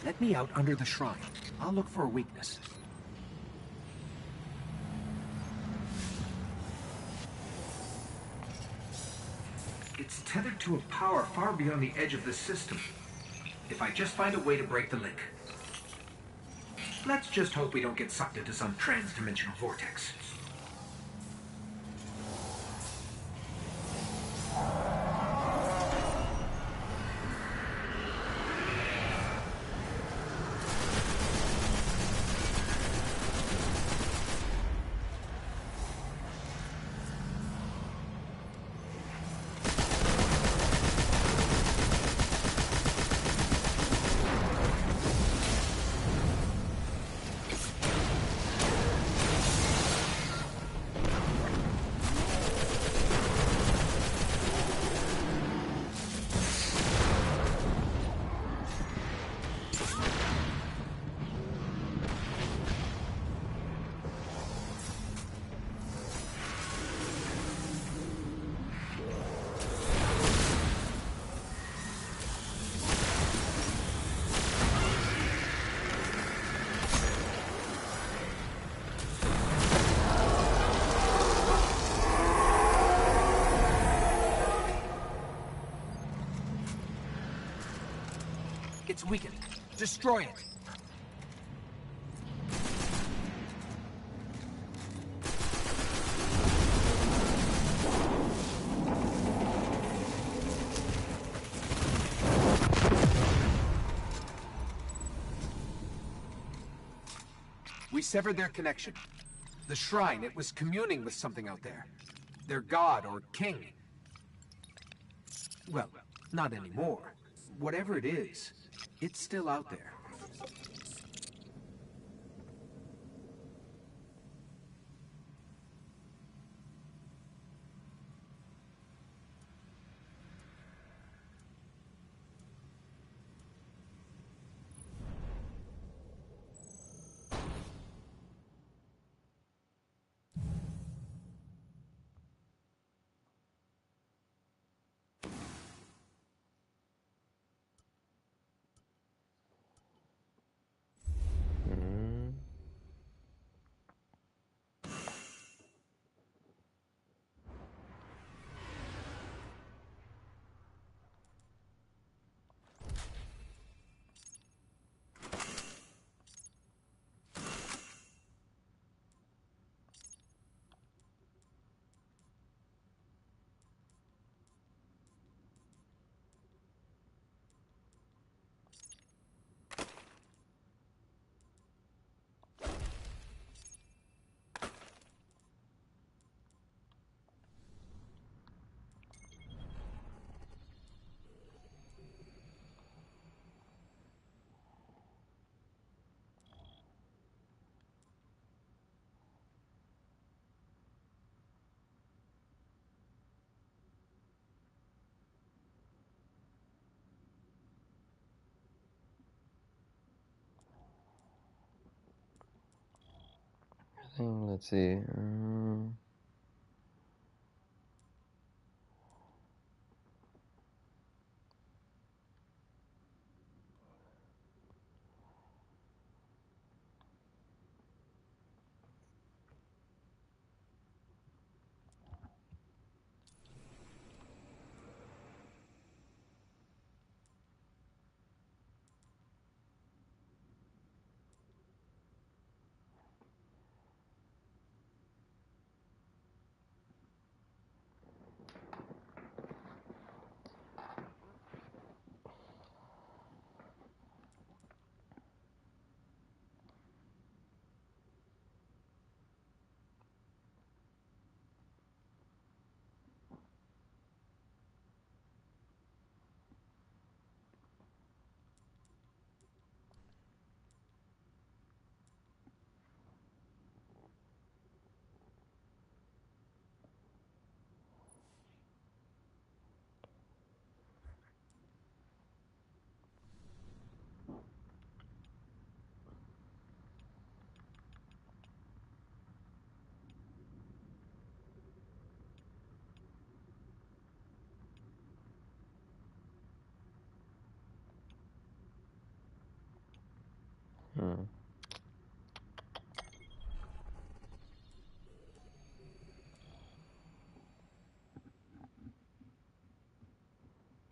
Speaker 2: Let me out under the shrine. I'll look for a weakness. It's tethered to a power far beyond the edge of this system. If I just find a way to break the link. Let's just hope we don't get sucked into some trans-dimensional vortex. It's weakened. Destroy it. We severed their connection. The shrine, it was communing with something out there. Their god or king. Well, not anymore. Whatever it is, it's still out there.
Speaker 1: thing. Let's see.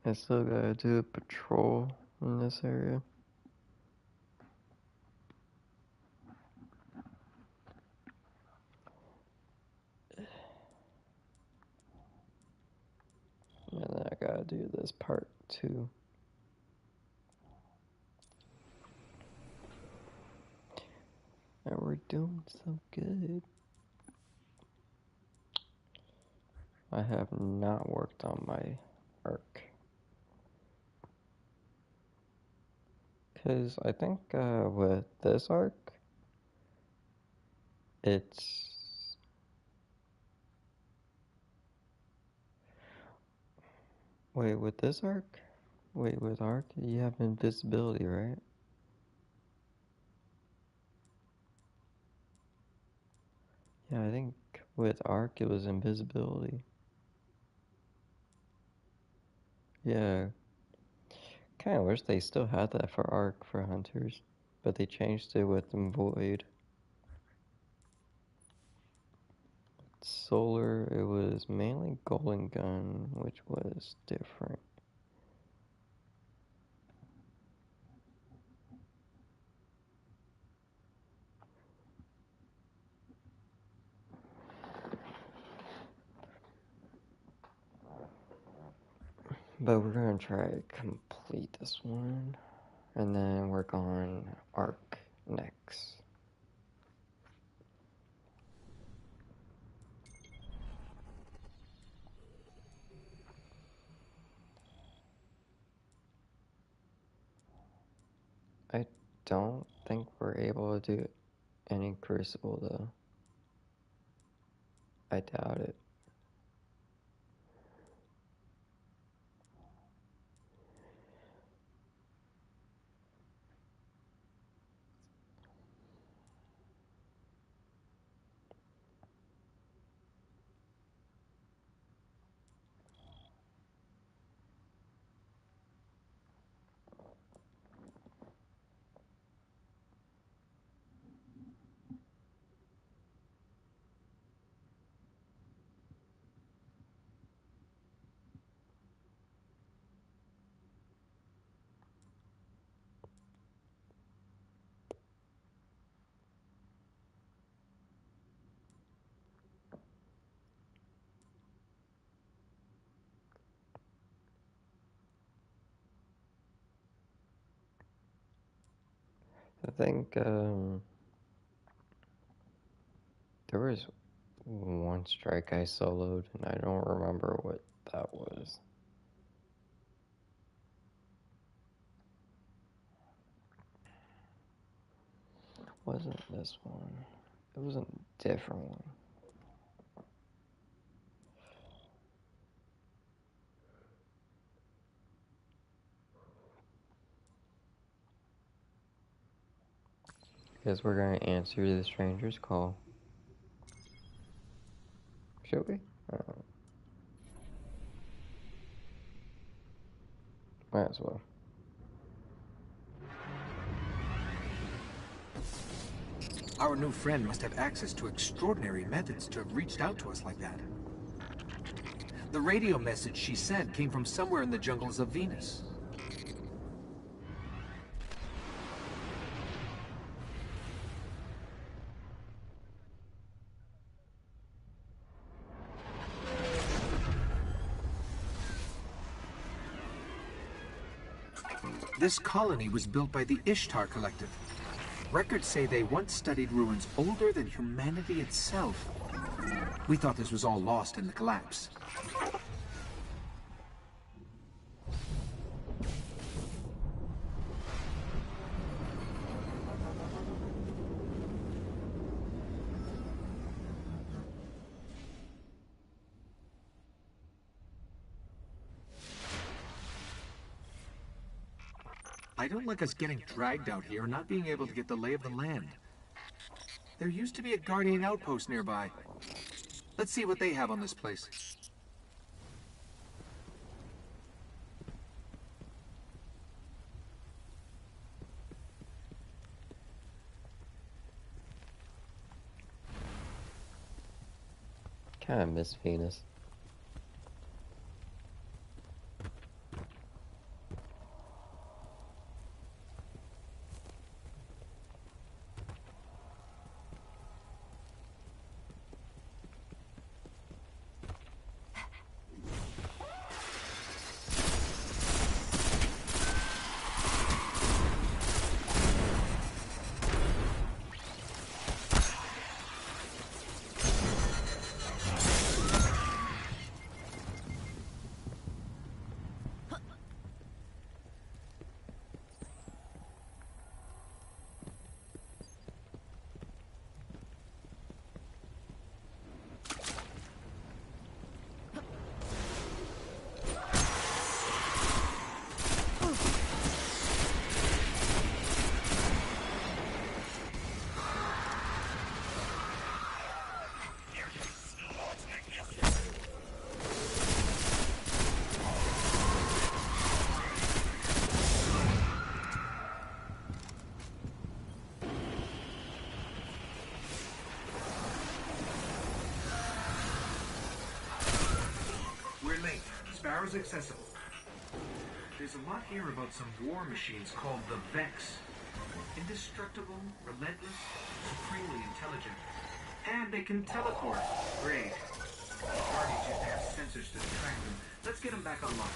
Speaker 1: I still gotta do a patrol in this area. And then I gotta do this part too. And we're doing so good. I have not worked on my arc. Because I think with this arc, it's... Wait, with this arc? Wait, with arc, you have invisibility, right? Yeah, I think with arc it was invisibility. Yeah. Kinda wish they still had that for arc for hunters, but they changed it with void. Solar, it was mainly golden gun, which was different. But we're gonna try to complete this one, and then work on arc next. I don't think we're able to do any crucible though. I doubt it. I think there was one strike I soloed, and I don't remember what that was. Wasn't this one? It was a different one. Guess we're gonna answer the stranger's call. Should we? Might as well.
Speaker 2: Our new friend must have access to extraordinary methods to have reached out to us like that. The radio message she sent came from somewhere in the jungles of Venus. This colony was built by the Ishtar Collective. Records say they once studied ruins older than humanity itself. We thought this was all lost in the collapse. I don't like us getting dragged out here and not being able to get the lay of the land. There used to be a Guardian outpost nearby. Let's see what they have on this place.
Speaker 1: Kinda miss Venus.
Speaker 2: Sparrow's accessible. There's a lot here about some war machines called the Vex. Indestructible, relentless, supremely intelligent. And they can teleport. Great. Guardians used to have sensors to track them. Let's get them back online.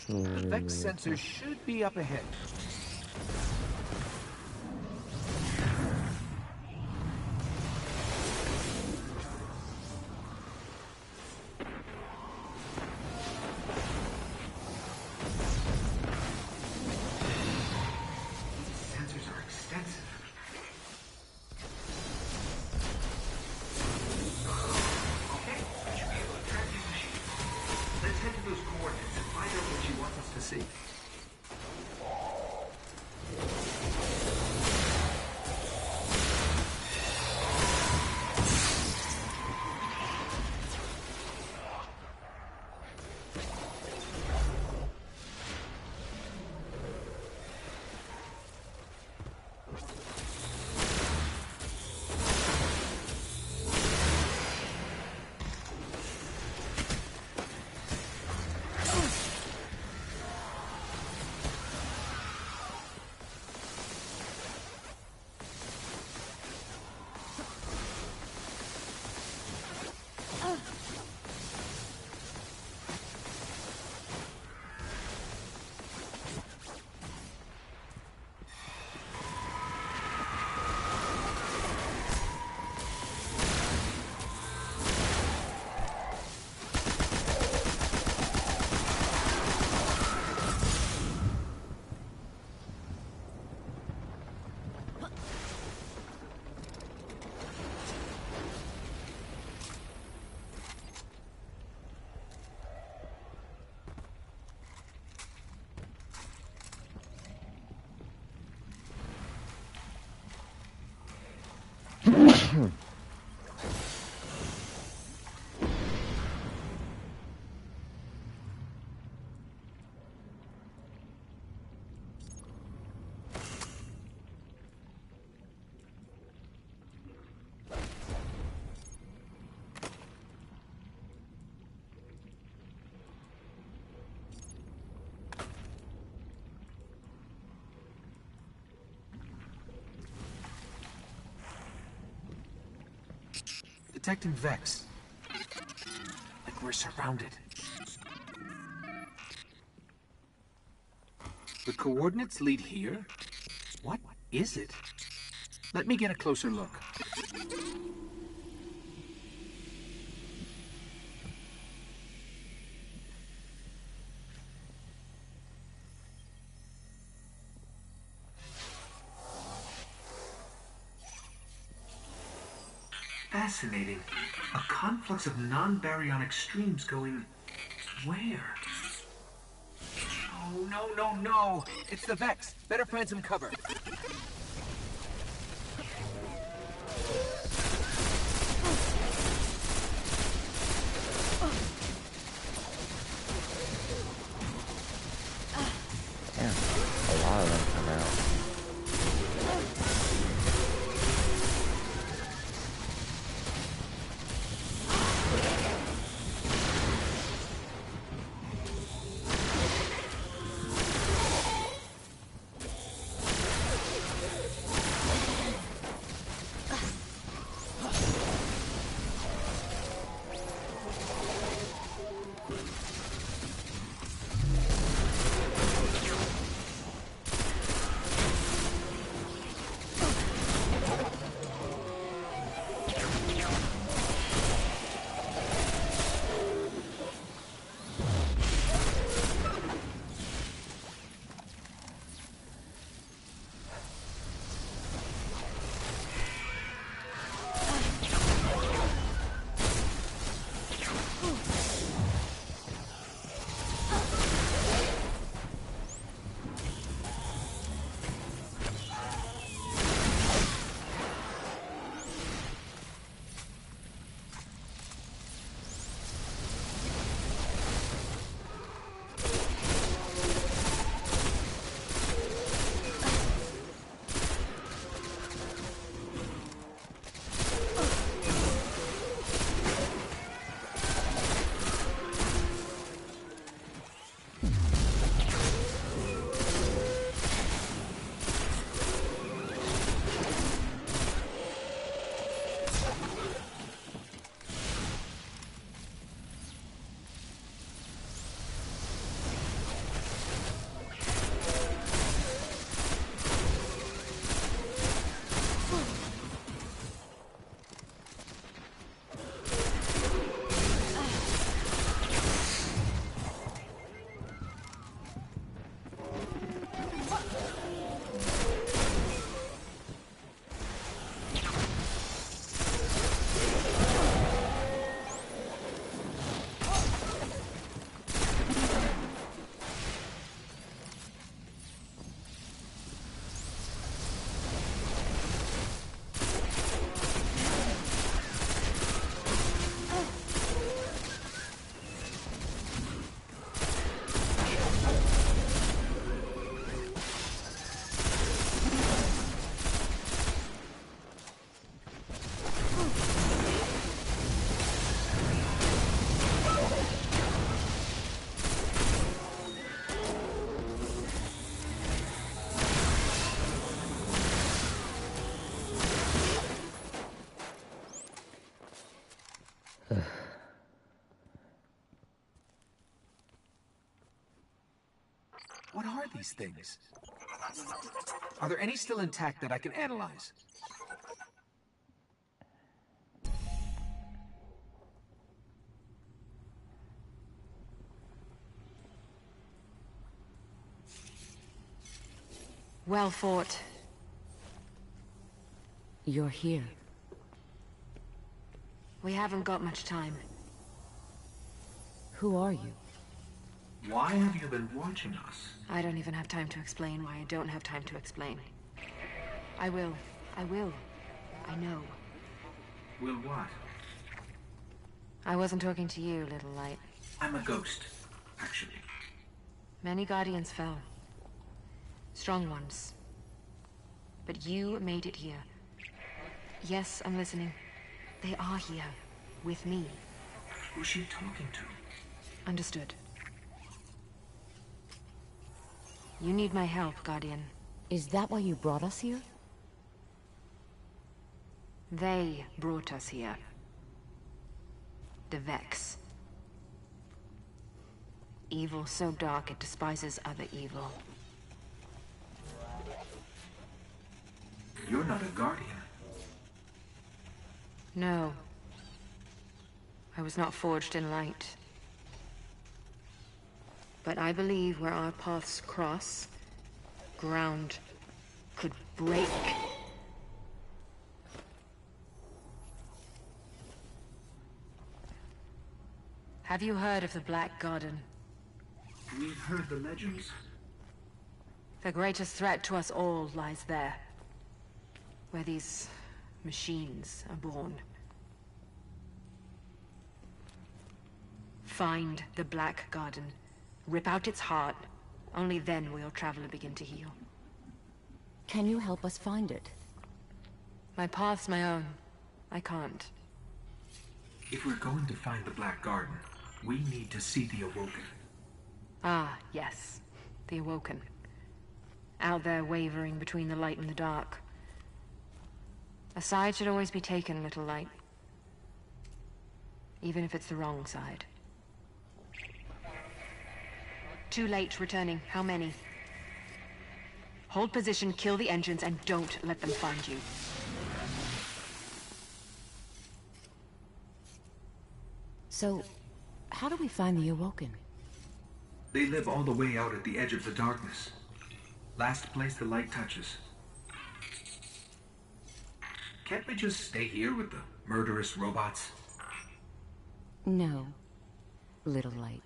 Speaker 2: The Vex sensor should be up ahead. These sensors are extensive. Okay, we should be able to track these machines. Let's head to those coordinates and find out what she wants us to see. Detecting Vex. Like we're surrounded. The coordinates lead here? What is it? Let me get a closer look. Fascinating. A conflux of non-baryonic streams going... where? Oh, no, no, no! It's the Vex! Better find some cover.
Speaker 1: Damn, a lot of them come out.
Speaker 2: What are these things? Are there any still intact that I can analyze?
Speaker 6: Well fought.
Speaker 8: You're here.
Speaker 6: We haven't got much time.
Speaker 8: Who are you?
Speaker 2: Why have you been watching us?
Speaker 6: I don't even have time to explain why I don't have time to explain. I will. I know.
Speaker 2: Will what?
Speaker 6: I wasn't talking to you, Little Light.
Speaker 2: I'm a ghost, actually.
Speaker 6: Many Guardians fell. Strong ones. But you made it here. Yes, I'm listening. They are here. With me.
Speaker 2: Who's she talking to?
Speaker 6: Understood. You need my help, Guardian.
Speaker 4: Is that why you brought us here?
Speaker 6: They brought us here. The Vex. Evil so dark it despises other evil.
Speaker 2: You're not a Guardian.
Speaker 6: No. I was not forged in light. But I believe where our paths cross, ground could break. Have you heard of the Black Garden?
Speaker 2: We've heard the legends.
Speaker 6: The greatest threat to us all lies there. Where these machines are born. Find the Black Garden. Rip out its heart. Only then will your traveler begin to heal.
Speaker 4: Can you help us find it?
Speaker 6: My path's my own. I can't.
Speaker 2: If we're going to find the Black Garden, we need to see the Awoken.
Speaker 6: Ah, yes. The Awoken. Out there wavering between the light and the dark. A side should always be taken, Little Light. Even if it's the wrong side. Too late, returning. How many? Hold position, kill the engines, and don't let them find you.
Speaker 4: So, how do we find the Awoken?
Speaker 2: They live all the way out at the edge of the darkness. Last place the light touches. Can't we just stay here with the murderous robots?
Speaker 4: No, Little Light.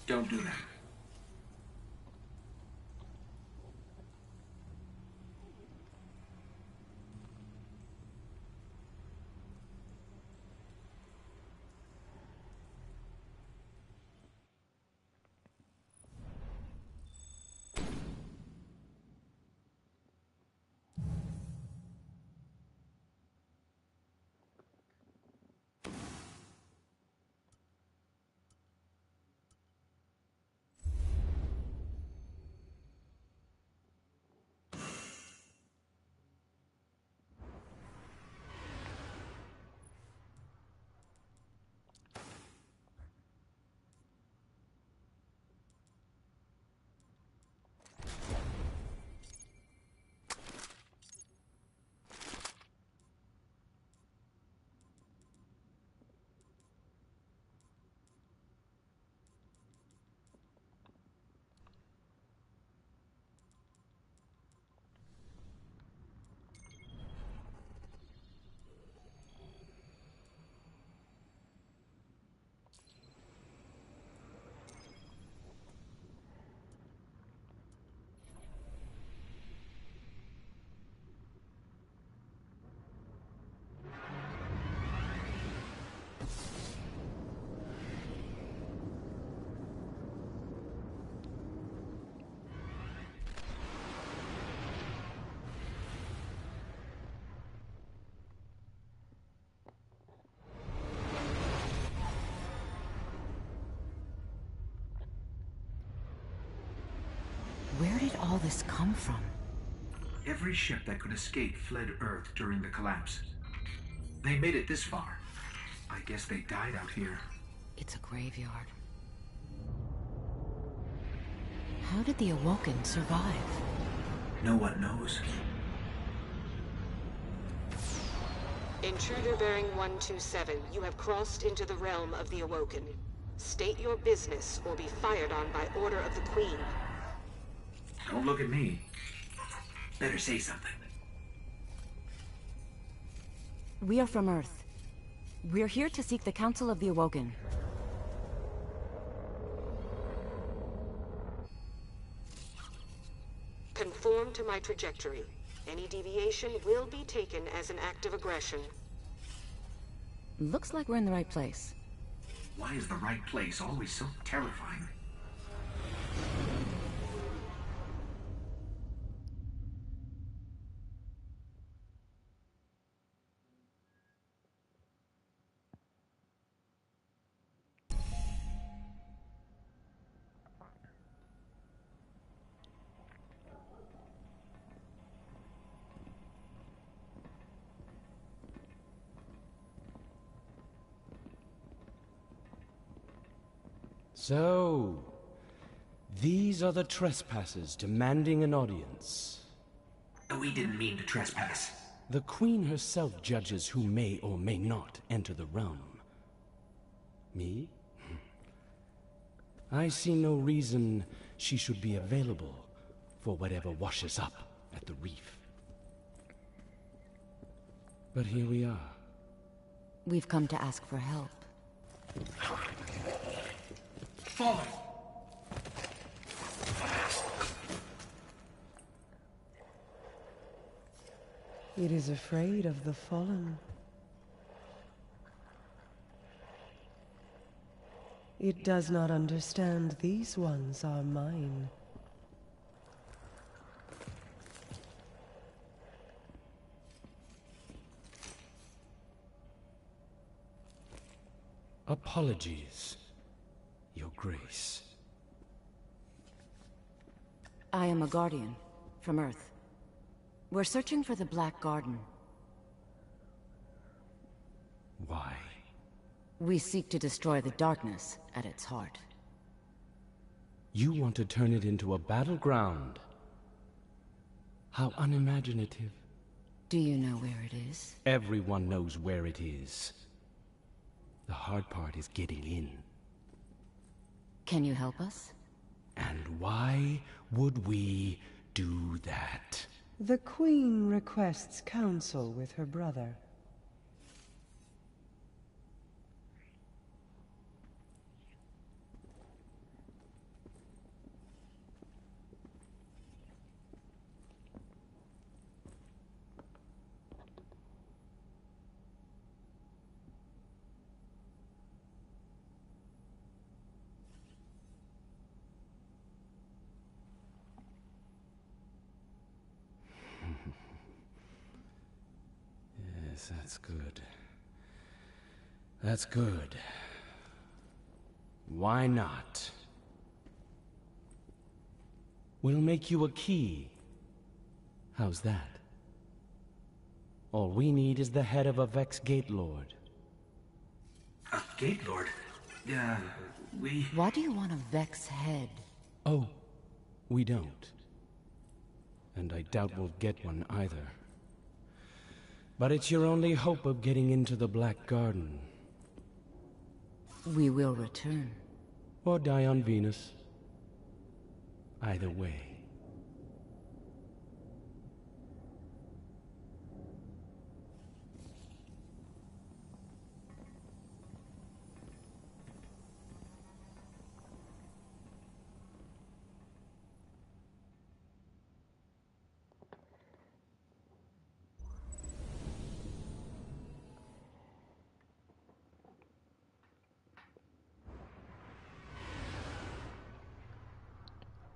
Speaker 2: Don't do that.
Speaker 4: Where did all this come from?
Speaker 2: Every ship that could escape fled Earth during the collapse. They made it this far. I guess they died out here.
Speaker 4: It's a graveyard. How did the Awoken survive?
Speaker 2: No one knows.
Speaker 12: Intruder bearing 127, you have crossed into the realm of the Awoken. State your business or be fired on by order of the Queen.
Speaker 2: Don't look at me. Better say something.
Speaker 4: We are from Earth. We're here to seek the Council of the Awoken.
Speaker 12: Conform to my trajectory. Any deviation will be taken as an act of aggression.
Speaker 11: Looks like we're in the right place.
Speaker 2: Why is the right place always so terrifying?
Speaker 13: So, these are the trespassers demanding an audience.
Speaker 2: We didn't mean to trespass.
Speaker 13: The Queen herself judges who may or may not enter the realm. Me? I see no reason she should be available for whatever washes up at the reef. But here we are.
Speaker 11: We've come to ask for help.
Speaker 2: Follow!
Speaker 14: It is afraid of the fallen. It does not understand these ones are mine.
Speaker 13: Apologies, Your Grace.
Speaker 11: I am a Guardian from Earth. We're searching for the Black Garden.
Speaker 13: Why?
Speaker 11: We seek to destroy the darkness at its heart.
Speaker 13: You want to turn it into a battleground? How unimaginative.
Speaker 11: Do you know where it is?
Speaker 13: Everyone knows where it is. The hard part is getting in.
Speaker 11: Can you help us?
Speaker 13: And why would we do that?
Speaker 14: The Queen requests counsel with her brother.
Speaker 13: Yes, that's good. That's good. Why not? We'll make you a key. How's that? All we need is the head of a Vex Gate Lord.
Speaker 2: A Gate Lord? We...
Speaker 11: Why do you want a Vex head?
Speaker 13: Oh, we don't. And I doubt we'll get one either. But it's your only hope of getting into the Black Garden.
Speaker 11: We will return.
Speaker 13: Or die on Venus. Either way.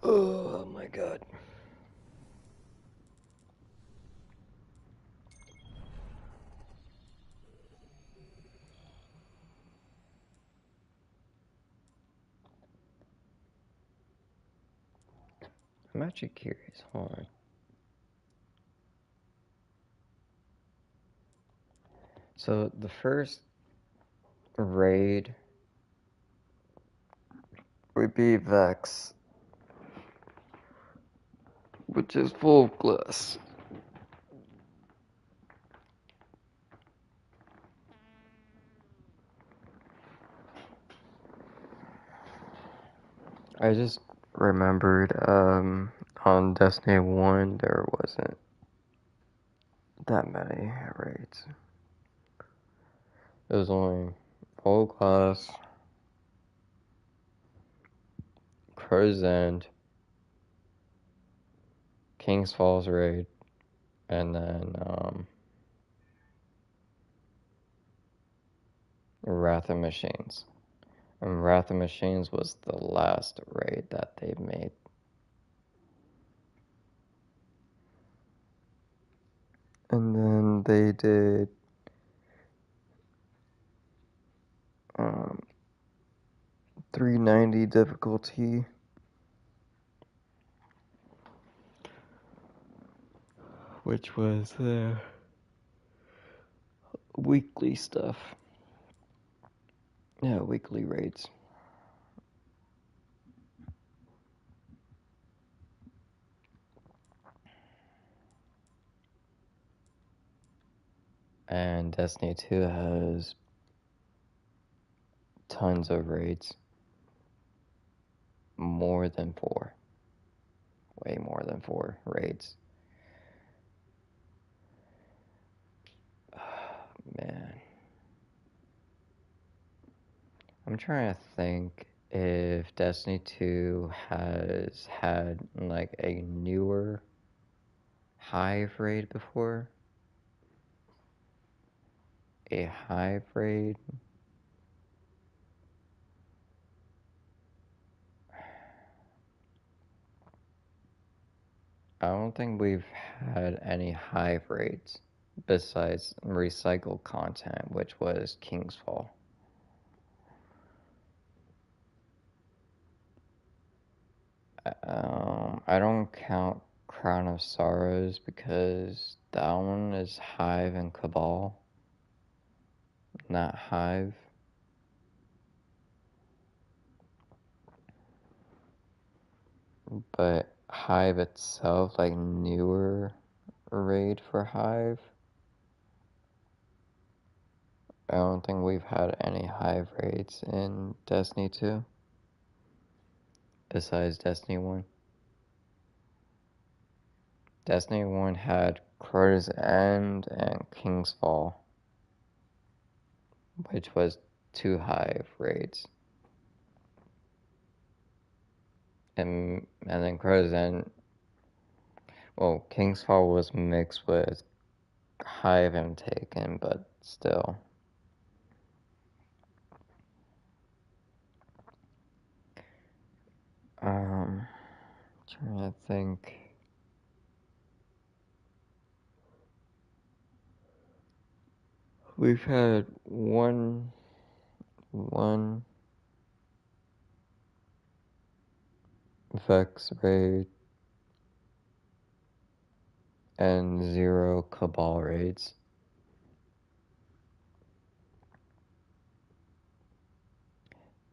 Speaker 1: Oh my god. I'm actually curious. Hold on. So the first raid would be Vex, which is full of glass. I just remembered on Destiny 1 there wasn't that many raids. It was only full glass, Crow's End, King's Falls raid, And then, Wrath of Machines. And Wrath of Machines was the last raid that they made. And then they did 390 difficulty, which was their weekly stuff. Yeah, weekly raids. And Destiny 2 has tons of raids. More than 4. Way more than 4 raids. Man. I'm trying to think if Destiny 2 has had like a newer Hive raid before. A Hive raid. I don't think we've had any Hive raids besides recycled content, which was King's Fall. I don't count Crown of Sorrows because that one is Hive and Cabal, not Hive. But Hive itself, like newer raid for Hive, I don't think we've had any Hive raids in Destiny 2 besides Destiny 1. Destiny 1 had Crow's End and King's Fall, which was 2 Hive raids. And then Crow's End, well, King's Fall was mixed with Hive and Taken, but still. Trying to think. We've had one Vex raid and 0 Cabal raids.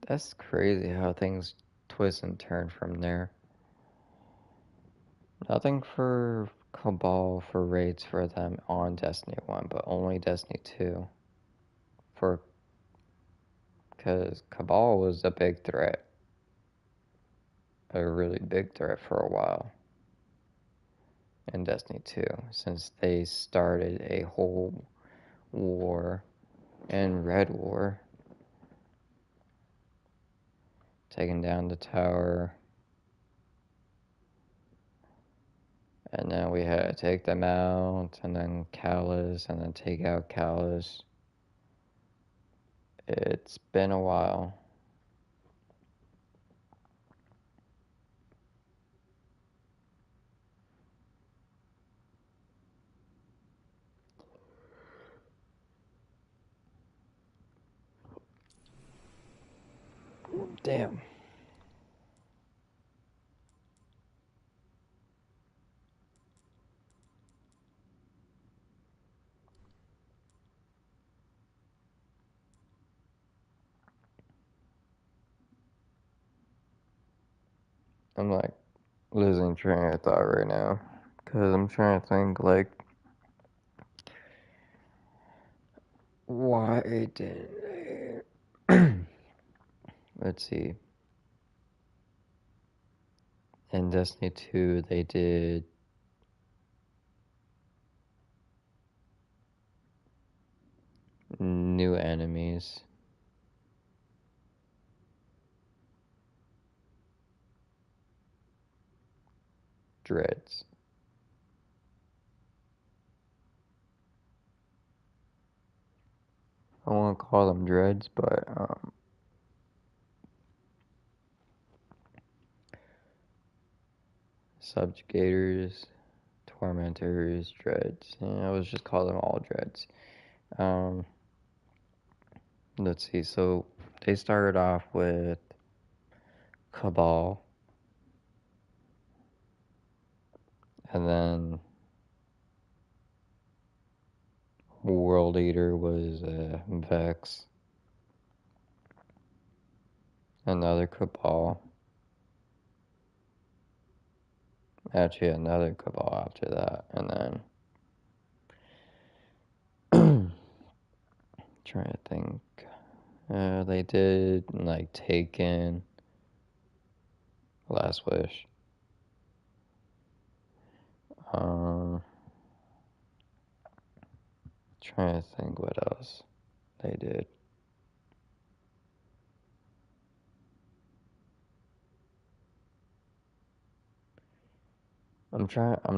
Speaker 1: That's crazy how things twist and turn from there. Nothing for Cabal for raids for them on Destiny 1, but only Destiny 2. Because Cabal was a big threat. A really big threat for a while. In Destiny 2, since they started a whole war in Red War. Taking down the tower. And then we had to take them out, and then Callus, and then take out Callus. It's been a while. Damn. I'm like losing train of thought right now. Because I'm trying to think, like, why did they... Let's see. In Destiny 2, they did new enemies. Dreads. I won't call them dreads, but subjugators, tormentors, dreads. I was just call them all dreads. Let's see. So they started off with Cabal, and then World Eater was Vex, another Cabal, actually another Cabal after that, and then trying to think. They did like Taken, Last Wish. Trying to think what else they did. I'm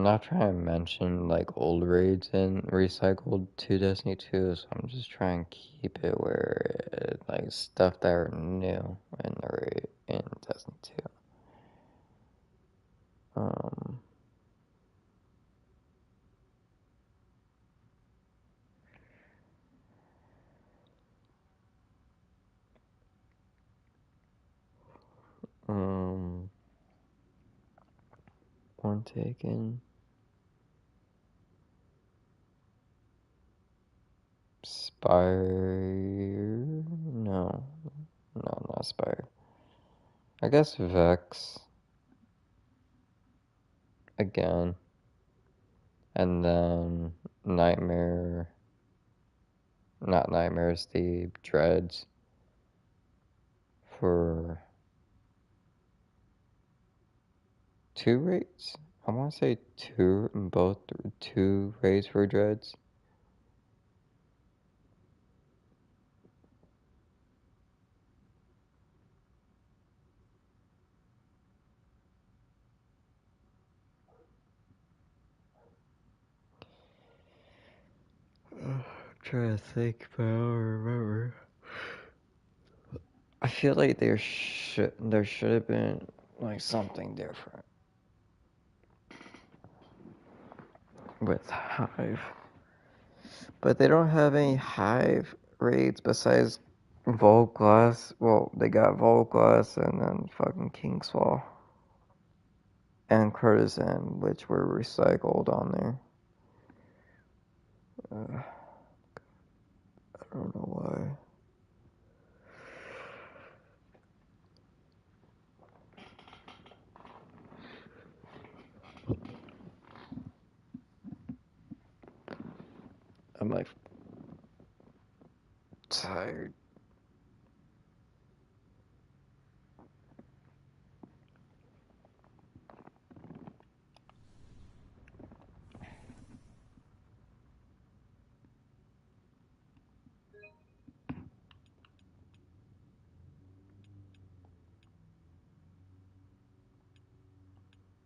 Speaker 1: not trying to mention like old raids in Recycled to Destiny 2, so I'm just trying to keep it where like stuff that are new in the raid in Destiny 2. One Taken. Spire? No, not Spire. I guess Vex. Again. And then Nightmare. Not Nightmares, the Dreads. For 2 raids? I want to say 2, both 2 raids for Dreads. I'm trying to think, but I don't remember. I feel like there should have been like something different with Hive, but they don't have any Hive raids besides Vault Glass. Well, they got Vault Glass and then fucking Kingsfall and Courtesan, which were recycled on there. I don't know why. I'm like tired.